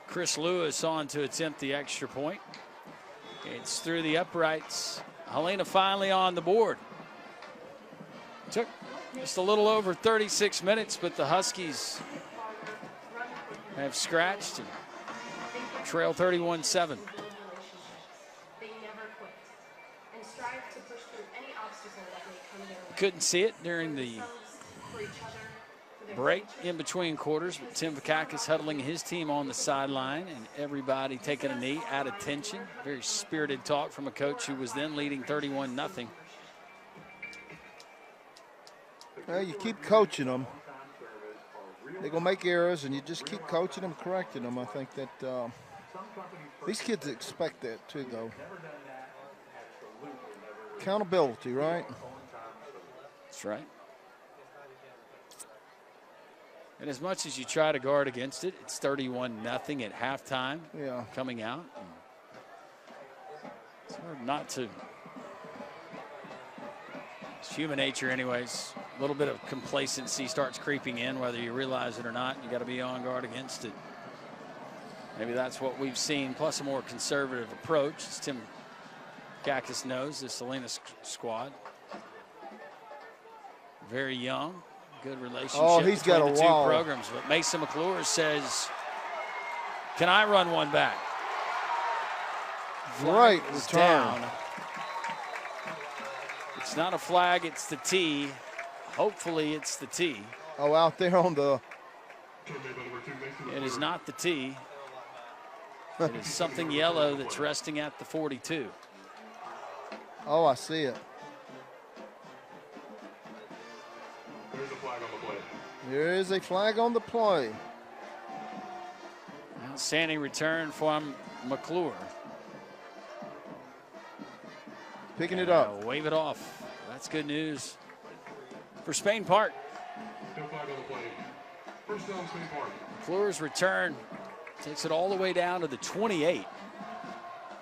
[SPEAKER 1] Chris Lewis on to attempt the extra point. It's through the uprights. Helena finally on the board. Took just a little over 36 minutes, but the Huskies have scratched and trail 31-7. Couldn't see it during the break in between quarters, but Tim Vakakis huddling his team on the sideline and everybody taking a knee at attention. Very spirited talk from a coach who was then leading 31-0.
[SPEAKER 2] Well, you keep coaching them. They're going to make errors, and you just keep coaching them, correcting them. I think that these kids expect that too, though. Accountability, right?
[SPEAKER 1] That's right. And as much as you try to guard against it, it's 31-0 at halftime.
[SPEAKER 2] Yeah.
[SPEAKER 1] Coming out. It's hard not to. It's human nature anyways. A little bit of complacency starts creeping in, whether you realize it or not. You got to be on guard against it. Maybe that's what we've seen, plus a more conservative approach, as Tim Vakakis knows, this Helena squad. Very young. Good relationship
[SPEAKER 2] he's got
[SPEAKER 1] between
[SPEAKER 2] a
[SPEAKER 1] the two
[SPEAKER 2] wall.
[SPEAKER 1] programs. But Mason McClure says, can I run one back?
[SPEAKER 2] Right,
[SPEAKER 1] is
[SPEAKER 2] return.
[SPEAKER 1] Down. It's not a flag, it's the tee. Hopefully it's the tee.
[SPEAKER 2] Oh, out there on the.
[SPEAKER 1] It is not the tee. It is something yellow that's resting at the 42.
[SPEAKER 2] Oh, I see it. There is a flag on the play.
[SPEAKER 1] Outstanding return from McClure.
[SPEAKER 2] Picking it up.
[SPEAKER 1] Wave it off. That's good news for Spain Park. McClure's return takes it all the way down to the 28.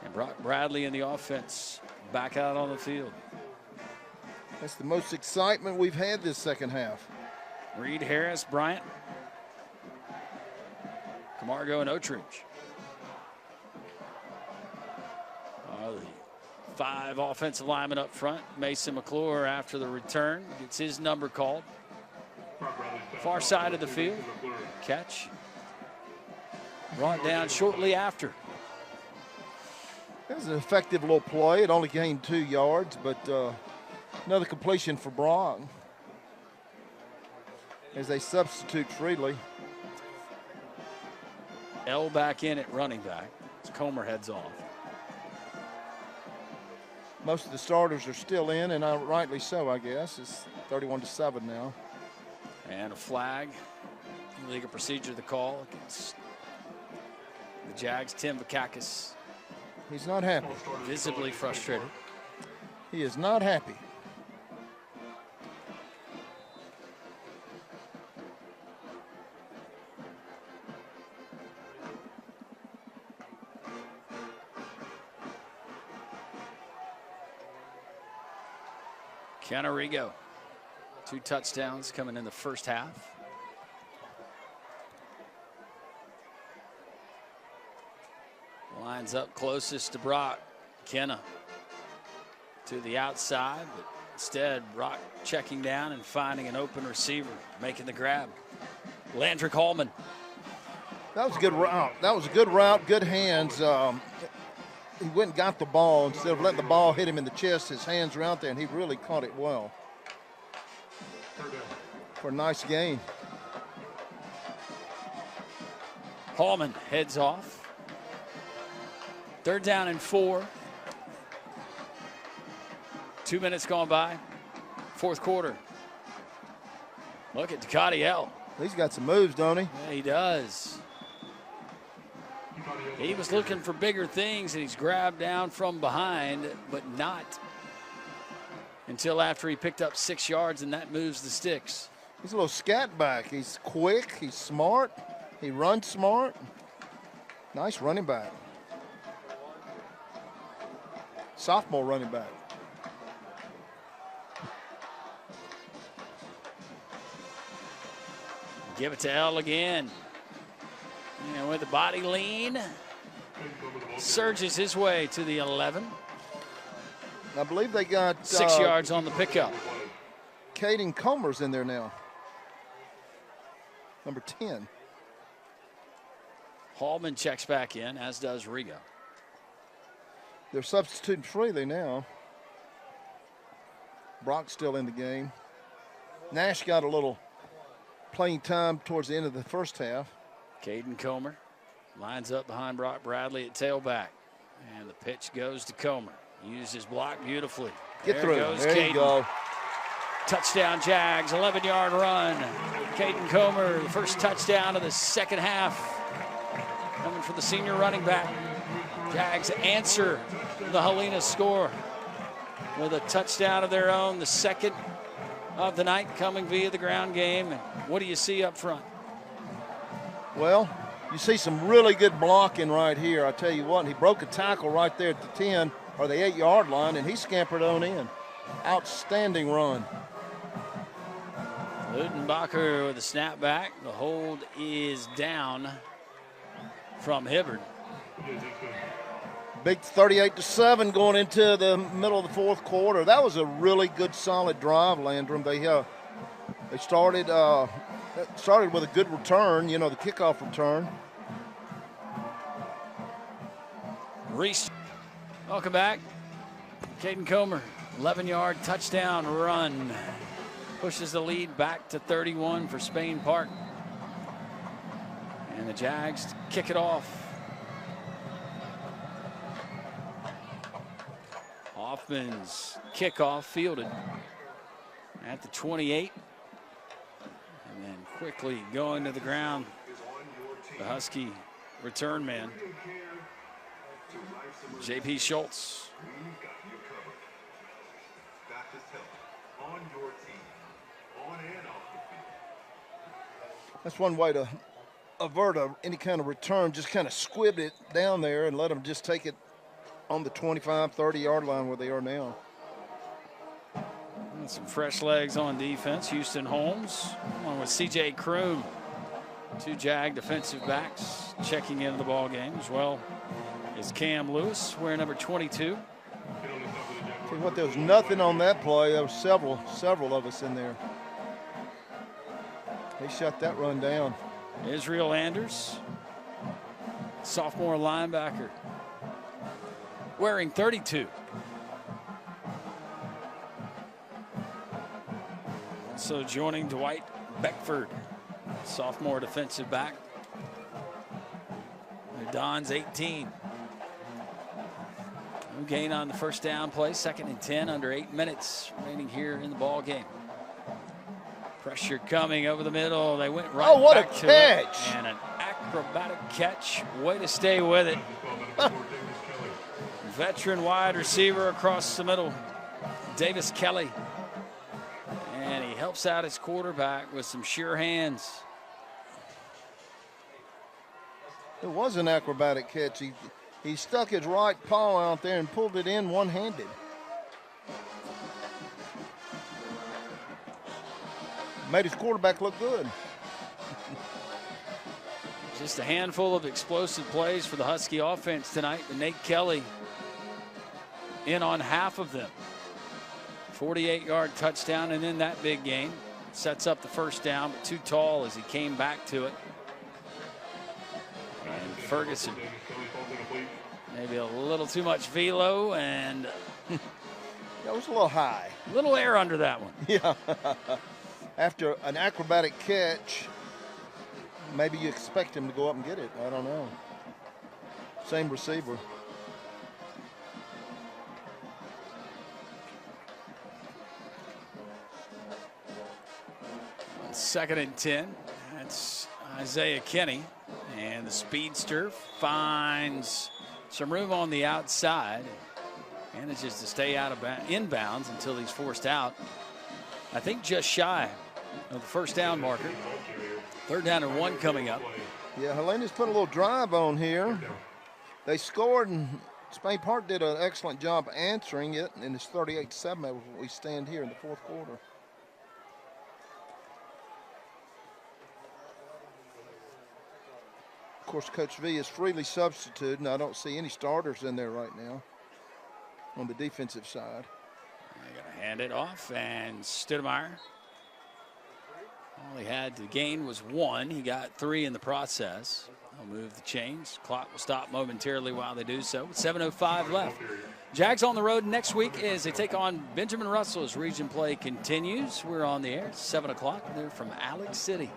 [SPEAKER 1] And Brock Bradley in the offense back out on the field.
[SPEAKER 2] That's the most excitement we've had this second half.
[SPEAKER 1] Reed, Harris, Bryant, Camargo, and Otridge. The 5 offensive linemen up front. Mason McClure, after the return, gets his number called. Far side of the field. Catch. Brought down shortly after.
[SPEAKER 2] That was an effective little play. It only gained 2 yards, but another completion for Brock as they substitute freely.
[SPEAKER 1] L back in at running back as Comer heads off.
[SPEAKER 2] Most of the starters are still in, and rightly so, I guess. It's 31-7 now.
[SPEAKER 1] And a flag. Illegal procedure, the call against the Jags. Tim Vakakis
[SPEAKER 2] He's not happy.
[SPEAKER 1] visibly frustrated.
[SPEAKER 2] He is not happy.
[SPEAKER 1] Canarigo, 2 touchdowns coming in the first half. Lines up closest to Brock. Kenna to the outside, but Instead, Brock checking down and finding an open receiver, making the grab. Landry Coleman.
[SPEAKER 2] That was a good route. That was a good route, good hands. He went and got the ball. Instead of letting the ball hit him in the chest, his hands were out there, and he really caught it well for a nice gain.
[SPEAKER 1] Hallman heads off. 3rd down and 4. 2 minutes gone by. 4th quarter. Look at Ducati.
[SPEAKER 2] He's got some moves, don't he?
[SPEAKER 1] Yeah, he does. He was looking for bigger things, and he's grabbed down from behind, but not until after he picked up 6 yards, and that moves the sticks.
[SPEAKER 2] He's a little scat back. He's quick. He's smart. He runs smart. Nice running back. Sophomore running back.
[SPEAKER 1] Give it to L again. And with the body lean, surges his way to the 11.
[SPEAKER 2] I believe they got
[SPEAKER 1] 6 yards on the pickup.
[SPEAKER 2] Caden Comer's in there now. Number 10.
[SPEAKER 1] Hallman checks back in, as does Rigo.
[SPEAKER 2] They're substituting freely now. Brock's still in the game. Nash got a little playing time towards the end of the first half.
[SPEAKER 1] Caden Comer lines up behind Brock Bradley at tailback. And the pitch goes to Comer. Used his block beautifully.
[SPEAKER 2] Get through.
[SPEAKER 1] Goes
[SPEAKER 2] there
[SPEAKER 1] Caden.
[SPEAKER 2] you go.
[SPEAKER 1] Touchdown Jags, 11-yard run. Caden Comer, the first touchdown of the second half. Coming from the senior running back. Jags answer the Helena score with a touchdown of their own, the second of the night, coming via the ground game. And what do you see up front?
[SPEAKER 2] Well, you see some really good blocking right here. I tell you what, he broke a tackle right there at the 10 or the 8-yard line, and he scampered on in. Outstanding run.
[SPEAKER 1] Ludenbacher with a snapback. The hold is down from Hibbard.
[SPEAKER 2] Big 38-7 going into the middle of the 4th quarter. That was a really good, solid drive, Landrum. They started with a good return, the kickoff return.
[SPEAKER 1] Reese, welcome back. Caden Comer, 11-yard touchdown run. Pushes the lead back to 31 for Spain Park. And the Jags kick it off. Hoffman's kickoff fielded at the 28. And then quickly going to the ground, the Husky return man, J.P. Schultz.
[SPEAKER 2] That's one way to avert any kind of return. Just kind of squib it down there and let them just take it on the 25, 30-yard line where they are now.
[SPEAKER 1] And some fresh legs on defense. Houston Holmes, along with C.J. Kroon, 2 Jag defensive backs checking into the ball game, as well as Cam Lewis, wearing number 22.
[SPEAKER 2] Tell you what, there was nothing on that play. There was several of us in there. They shut that run down.
[SPEAKER 1] Israel Anders, sophomore linebacker, wearing 32. Also joining Dwight Beckford, sophomore defensive back. Don's 18. No gain on the first down play, 2nd and 10, under 8 minutes remaining here in the ball game. Pressure coming over the middle. They went right
[SPEAKER 2] what
[SPEAKER 1] back
[SPEAKER 2] a
[SPEAKER 1] to
[SPEAKER 2] catch.
[SPEAKER 1] it. And an acrobatic catch. Way to stay with it. Veteran wide receiver across the middle, Davis Kelly. And he helps out his quarterback with some sure hands.
[SPEAKER 2] It was an acrobatic catch. He stuck his right paw out there and pulled it in one-handed. Made his quarterback look good.
[SPEAKER 1] Just a handful of explosive plays for the Husky offense tonight, but Nate Kelly in on half of them. 48-yard touchdown, and then that big gain sets up the first down, but too tall as he came back to it. And Ferguson, maybe a little too much velo, and
[SPEAKER 2] That was a little high.
[SPEAKER 1] a little air under that one.
[SPEAKER 2] Yeah. After an acrobatic catch, maybe you expect him to go up and get it. I don't know. Same receiver.
[SPEAKER 1] On 2nd and 10, that's Isaiah Kenny. And the speedster finds some room on the outside. Manages to stay out of inbounds until he's forced out. I think just shy of the first down marker. 3rd down and 1 coming up.
[SPEAKER 2] Yeah, Helena's put a little drive on here. They scored, and Spain Park did an excellent job answering it, and it's 38-7 as we stand here in the 4th quarter. Of course, Coach V is freely substituted, and I don't see any starters in there right now on the defensive side.
[SPEAKER 1] They're going to hand it off, and Stoudemire, all he had to gain was 1. He got 3 in the process. They'll move the chains. Clock will stop momentarily while they do so. With 7:05 left. Jags on the road next week as they take on Benjamin Russell as region play continues. We're on the air at 7 o'clock. They're from Alex City.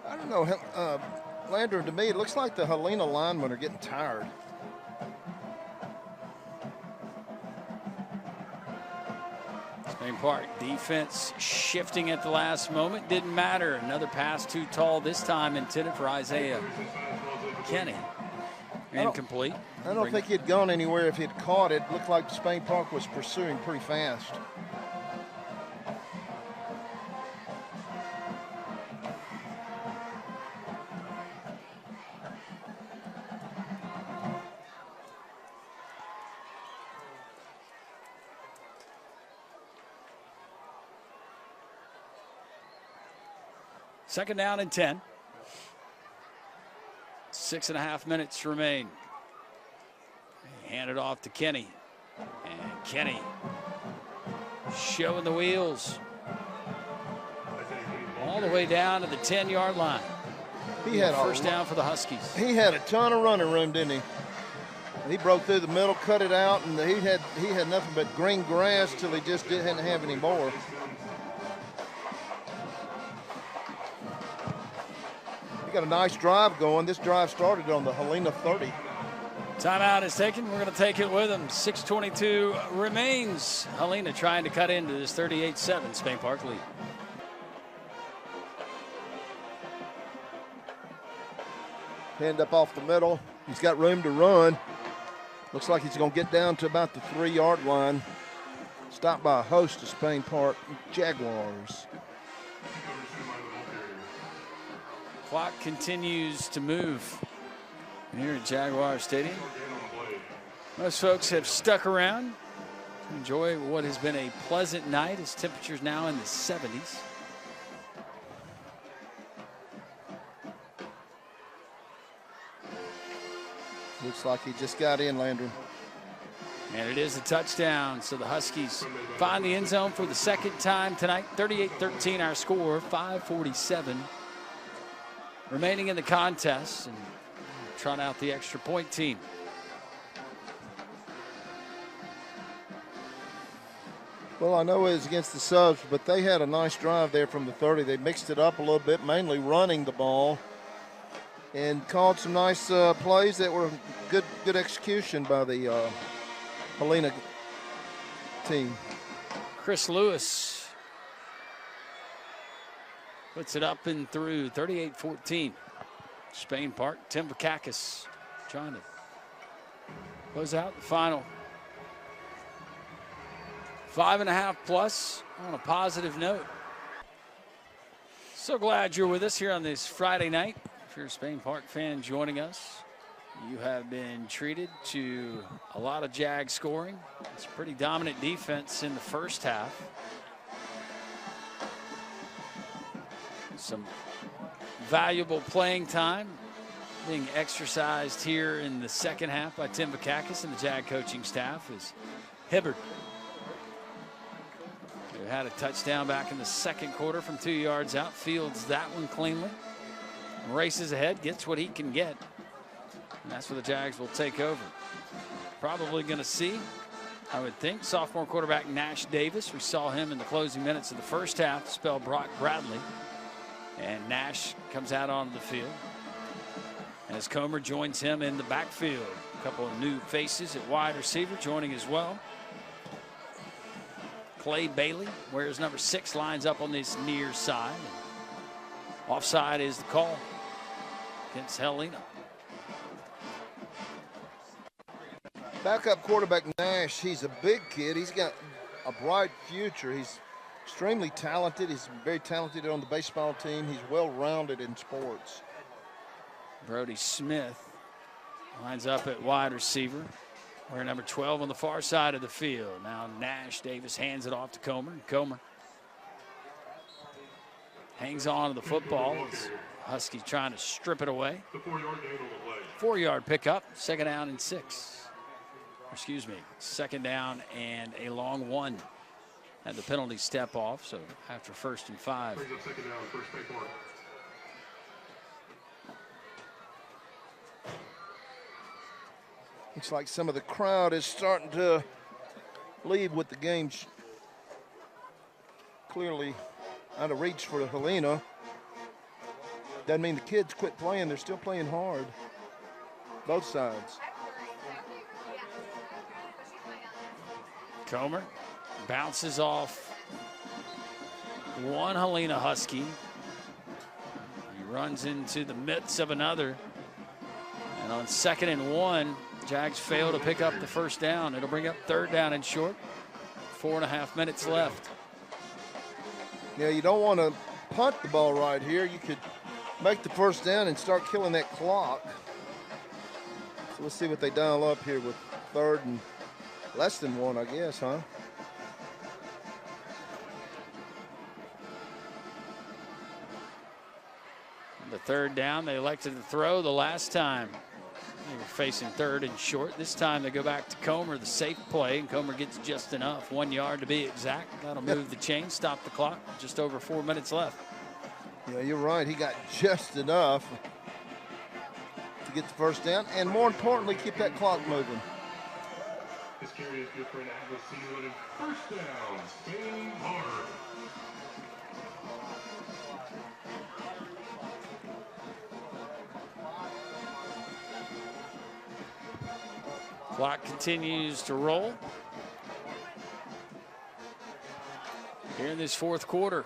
[SPEAKER 2] I don't know, Landry, to me, it looks like the Helena linemen are getting tired.
[SPEAKER 1] Spain Park defense shifting at the last moment. Didn't matter. Another pass too tall this time, intended for Isaiah Kenny. Incomplete.
[SPEAKER 2] I don't think he'd gone anywhere if he'd caught it. Looked like Spain Park was pursuing pretty fast.
[SPEAKER 1] Second down and 10. 6.5 minutes remain. Hand it off to Kenny. And Kenny showing the wheels. All the way down to the 10-yard line.
[SPEAKER 2] He had
[SPEAKER 1] first down for the Huskies.
[SPEAKER 2] He had a ton of running room, didn't he? He broke through the middle, cut it out, and he had nothing but green grass till he just didn't have any more. Got a nice drive going. This drive started on the Helena 30.
[SPEAKER 1] Timeout is taken. We're going to take it with them. 6:22 remains. Helena trying to cut into this 38-7 Spain Park lead.
[SPEAKER 2] Hand up off the middle. He's got room to run. Looks like he's going to get down to about the 3-yard line. Stopped by a host of Spain Park Jaguars.
[SPEAKER 1] Clock continues to move here at Jaguar Stadium. Most folks have stuck around to enjoy what has been a pleasant night as temperatures now in the 70s.
[SPEAKER 2] Looks like he just got in, Landry.
[SPEAKER 1] And it is a touchdown, so the Huskies find the end zone for the second time tonight. 38-13 our score, 5:47 remaining in the contest, and trot out the extra point team.
[SPEAKER 2] Well, I know it was against the subs, but they had a nice drive there from the 30. They mixed it up a little bit, mainly running the ball, and called some nice plays that were good execution by the Helena team.
[SPEAKER 1] Chris Lewis puts it up and through. 38-14 Spain Park. Tim Vakakis trying to close out the final 5.5 plus on a positive note. So glad you're with us here on this Friday night. If you're a Spain Park fan joining us, you have been treated to a lot of Jag scoring. It's a pretty dominant defense in the first half. Some valuable playing time being exercised here in the second half by Tim Vakakis and the Jag coaching staff is Hibbard, who had a touchdown back in the second quarter from 2 yards out, fields that one cleanly, races ahead, gets what he can get, and that's where the Jags will take over. Probably going to see, I would think, sophomore quarterback Nash Davis. We saw him in the closing minutes of the first half spell Brock Bradley, and Nash comes out onto the field as Comer joins him in the backfield. A couple of new faces at wide receiver joining as well. Clay Bailey wears number 6, lines up on this near side. Offside is the call against Helena.
[SPEAKER 2] Backup quarterback Nash, he's a big kid. He's got a bright future. He's extremely talented. He's very talented on the baseball team. He's well-rounded in sports.
[SPEAKER 1] Brody Smith lines up at wide receiver, wearing number 12 on the far side of the field. Now Nash Davis hands it off to Comer. Comer hangs on to the football. Huskies trying to strip it away. 4-yard pickup, second down and 6. Excuse me, second down and a long one. Had the penalty step off, so after 1st and 5.
[SPEAKER 4] Brings up second down, first take mark.
[SPEAKER 2] Looks like some of the crowd is starting to leave with the game clearly out of reach for Helena. Doesn't mean the kids quit playing. They're still playing hard, both sides.
[SPEAKER 1] Comer bounces off one Helena Husky. He runs into the midst of another. And on 2nd and 1, Jags fail to pick up the first down. It'll bring up 3rd down and short. 4.5 minutes left.
[SPEAKER 2] Yeah, you don't want to punt the ball right here. You could make the first down and start killing that clock. So let's see what they dial up here with 3rd and less than 1, I guess, huh?
[SPEAKER 1] The 3rd down, they elected to throw the last time. They were facing 3rd and short. This time they go back to Comer, the safe play, and Comer gets just enough, 1 yard to be exact. That'll move the chain, stop the clock. Just over 4 minutes left.
[SPEAKER 2] Yeah, you're right. He got just enough to get the first down, and more importantly, keep that clock moving.
[SPEAKER 4] This carry is good for an Atlas senior-winning first down, Spain Hard.
[SPEAKER 1] Clock continues to roll here in this 4th quarter.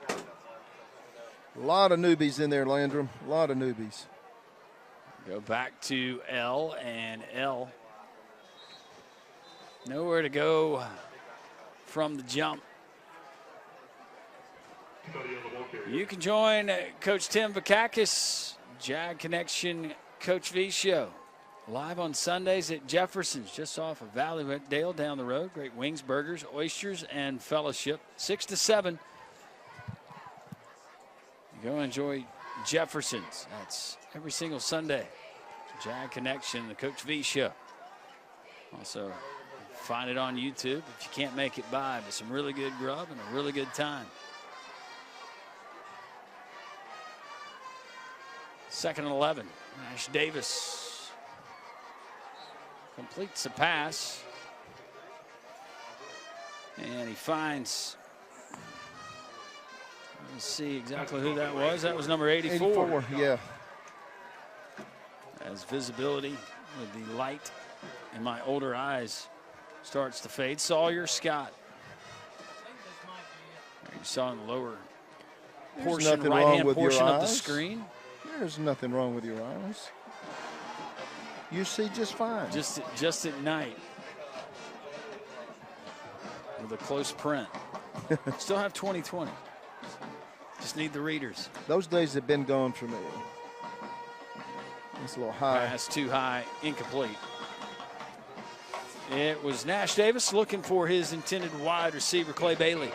[SPEAKER 2] A lot of newbies in there, Landrum. A lot of newbies.
[SPEAKER 1] Go back to L, and L nowhere to go from the jump. You can join Coach Tim Vakakis, Jag Connection Coach V Show, live on Sundays at Jefferson's, just off of Valleydale down the road. Great wings, burgers, oysters, and fellowship. 6 to 7. Go enjoy Jefferson's. That's every single Sunday. Jag Connection, the Coach V Show. Also, find it on YouTube if you can't make it by, but some really good grub and a really good time. 2nd and 11. Nash Davis completes the pass. And he finds, let's see exactly who that was. That was number 84.
[SPEAKER 2] 84, yeah.
[SPEAKER 1] As visibility with the light in my older eyes starts to fade. Sawyer Scott. You saw in the lower portion, right-hand portion of the screen.
[SPEAKER 2] There's nothing wrong with your eyes. You see just fine.
[SPEAKER 1] Just at night. With a close print. Still have 20/20. Just need the readers.
[SPEAKER 2] Those days have been gone for me. It's a little high.
[SPEAKER 1] Pass too high, incomplete. It was Nash Davis looking for his intended wide receiver, Clay Bailey.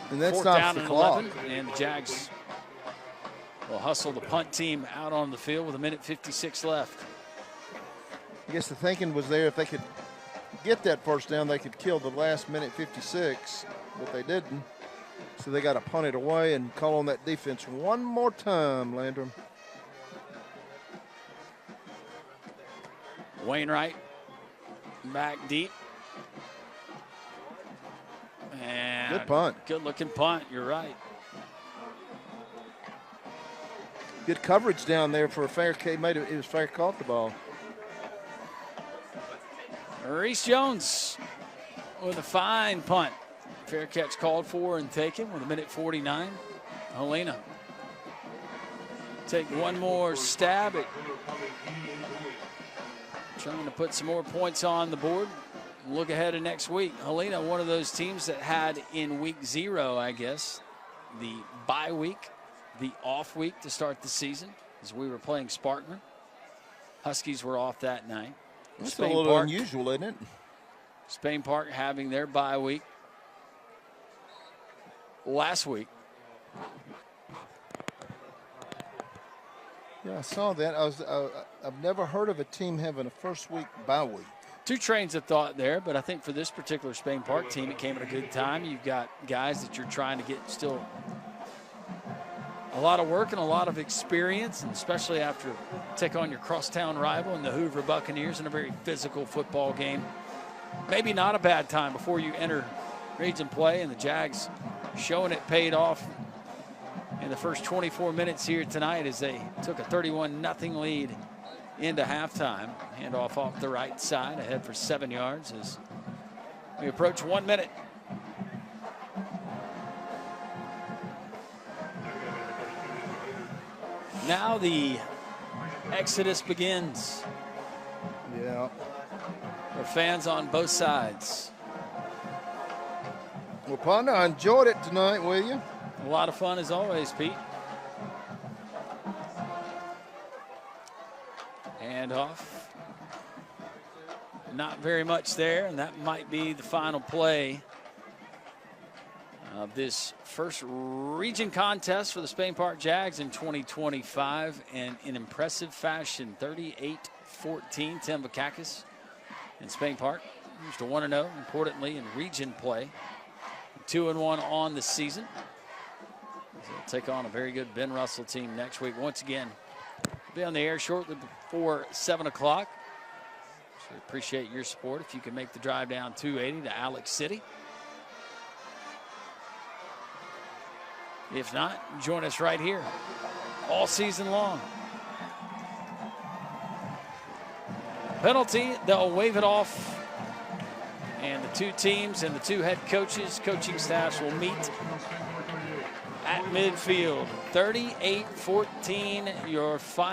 [SPEAKER 2] And that
[SPEAKER 1] 4th
[SPEAKER 2] stops
[SPEAKER 1] down
[SPEAKER 2] the
[SPEAKER 1] and
[SPEAKER 2] clock.
[SPEAKER 1] 11, and the Jags will hustle the punt team out on the field with 1:56 left.
[SPEAKER 2] I guess the thinking was there if they could get that first down, they could kill the last minute 56, but they didn't. So they got to punt it away and call on that defense one more time, Landrum.
[SPEAKER 1] Wainwright back deep. And
[SPEAKER 2] good punt.
[SPEAKER 1] Good looking punt, you're right.
[SPEAKER 2] Good coverage down there for a fair K. It was fair, caught the ball.
[SPEAKER 1] Reese Jones with a fine punt. Fair catch called for and taken with 1:49. Helena take one more stab at trying to put some more points on the board. Look ahead to next week. Helena, one of those teams that had in week 0, I guess, the bye week, the off week to start the season as we were playing Sparkman. Huskies were off that night.
[SPEAKER 2] That's a little unusual, isn't it?
[SPEAKER 1] Spain Park having their bye week last week.
[SPEAKER 2] Yeah, I saw that. I've never heard of a team having a first week bye week.
[SPEAKER 1] Two trains of thought there, but I think for this particular Spain Park team, it came at a good time. You've got guys that you're trying to get still a lot of work and a lot of experience, and especially after take on your crosstown rival in the Hoover Buccaneers in a very physical football game. Maybe not a bad time before you enter region play, and the Jags showing it paid off in the first 24 minutes here tonight as they took a 31-0 lead into halftime. Handoff off the right side, ahead for 7 yards as we approach 1 minute. Now the exodus begins.
[SPEAKER 2] Yeah.
[SPEAKER 1] For fans on both sides.
[SPEAKER 2] Well, partner, I enjoyed it tonight with you.
[SPEAKER 1] A lot of fun as always, Pete. Handoff. Not very much there, and that might be the final play of this first region contest for the Spain Park Jags in 2025, and in impressive fashion, 38-14, Tim Vakakis in Spain Park. Moves to 1-0, importantly, in region play. 2-1 on the season. So they'll take on a very good Ben Russell team next week. Once again, be on the air shortly before 7 o'clock. So appreciate your support if you can make the drive down 280 to Alex City. If not, join us right here all season long. Penalty, they'll wave it off. And the two teams and the two head coaches, coaching staffs will meet at midfield. 38-14, your final.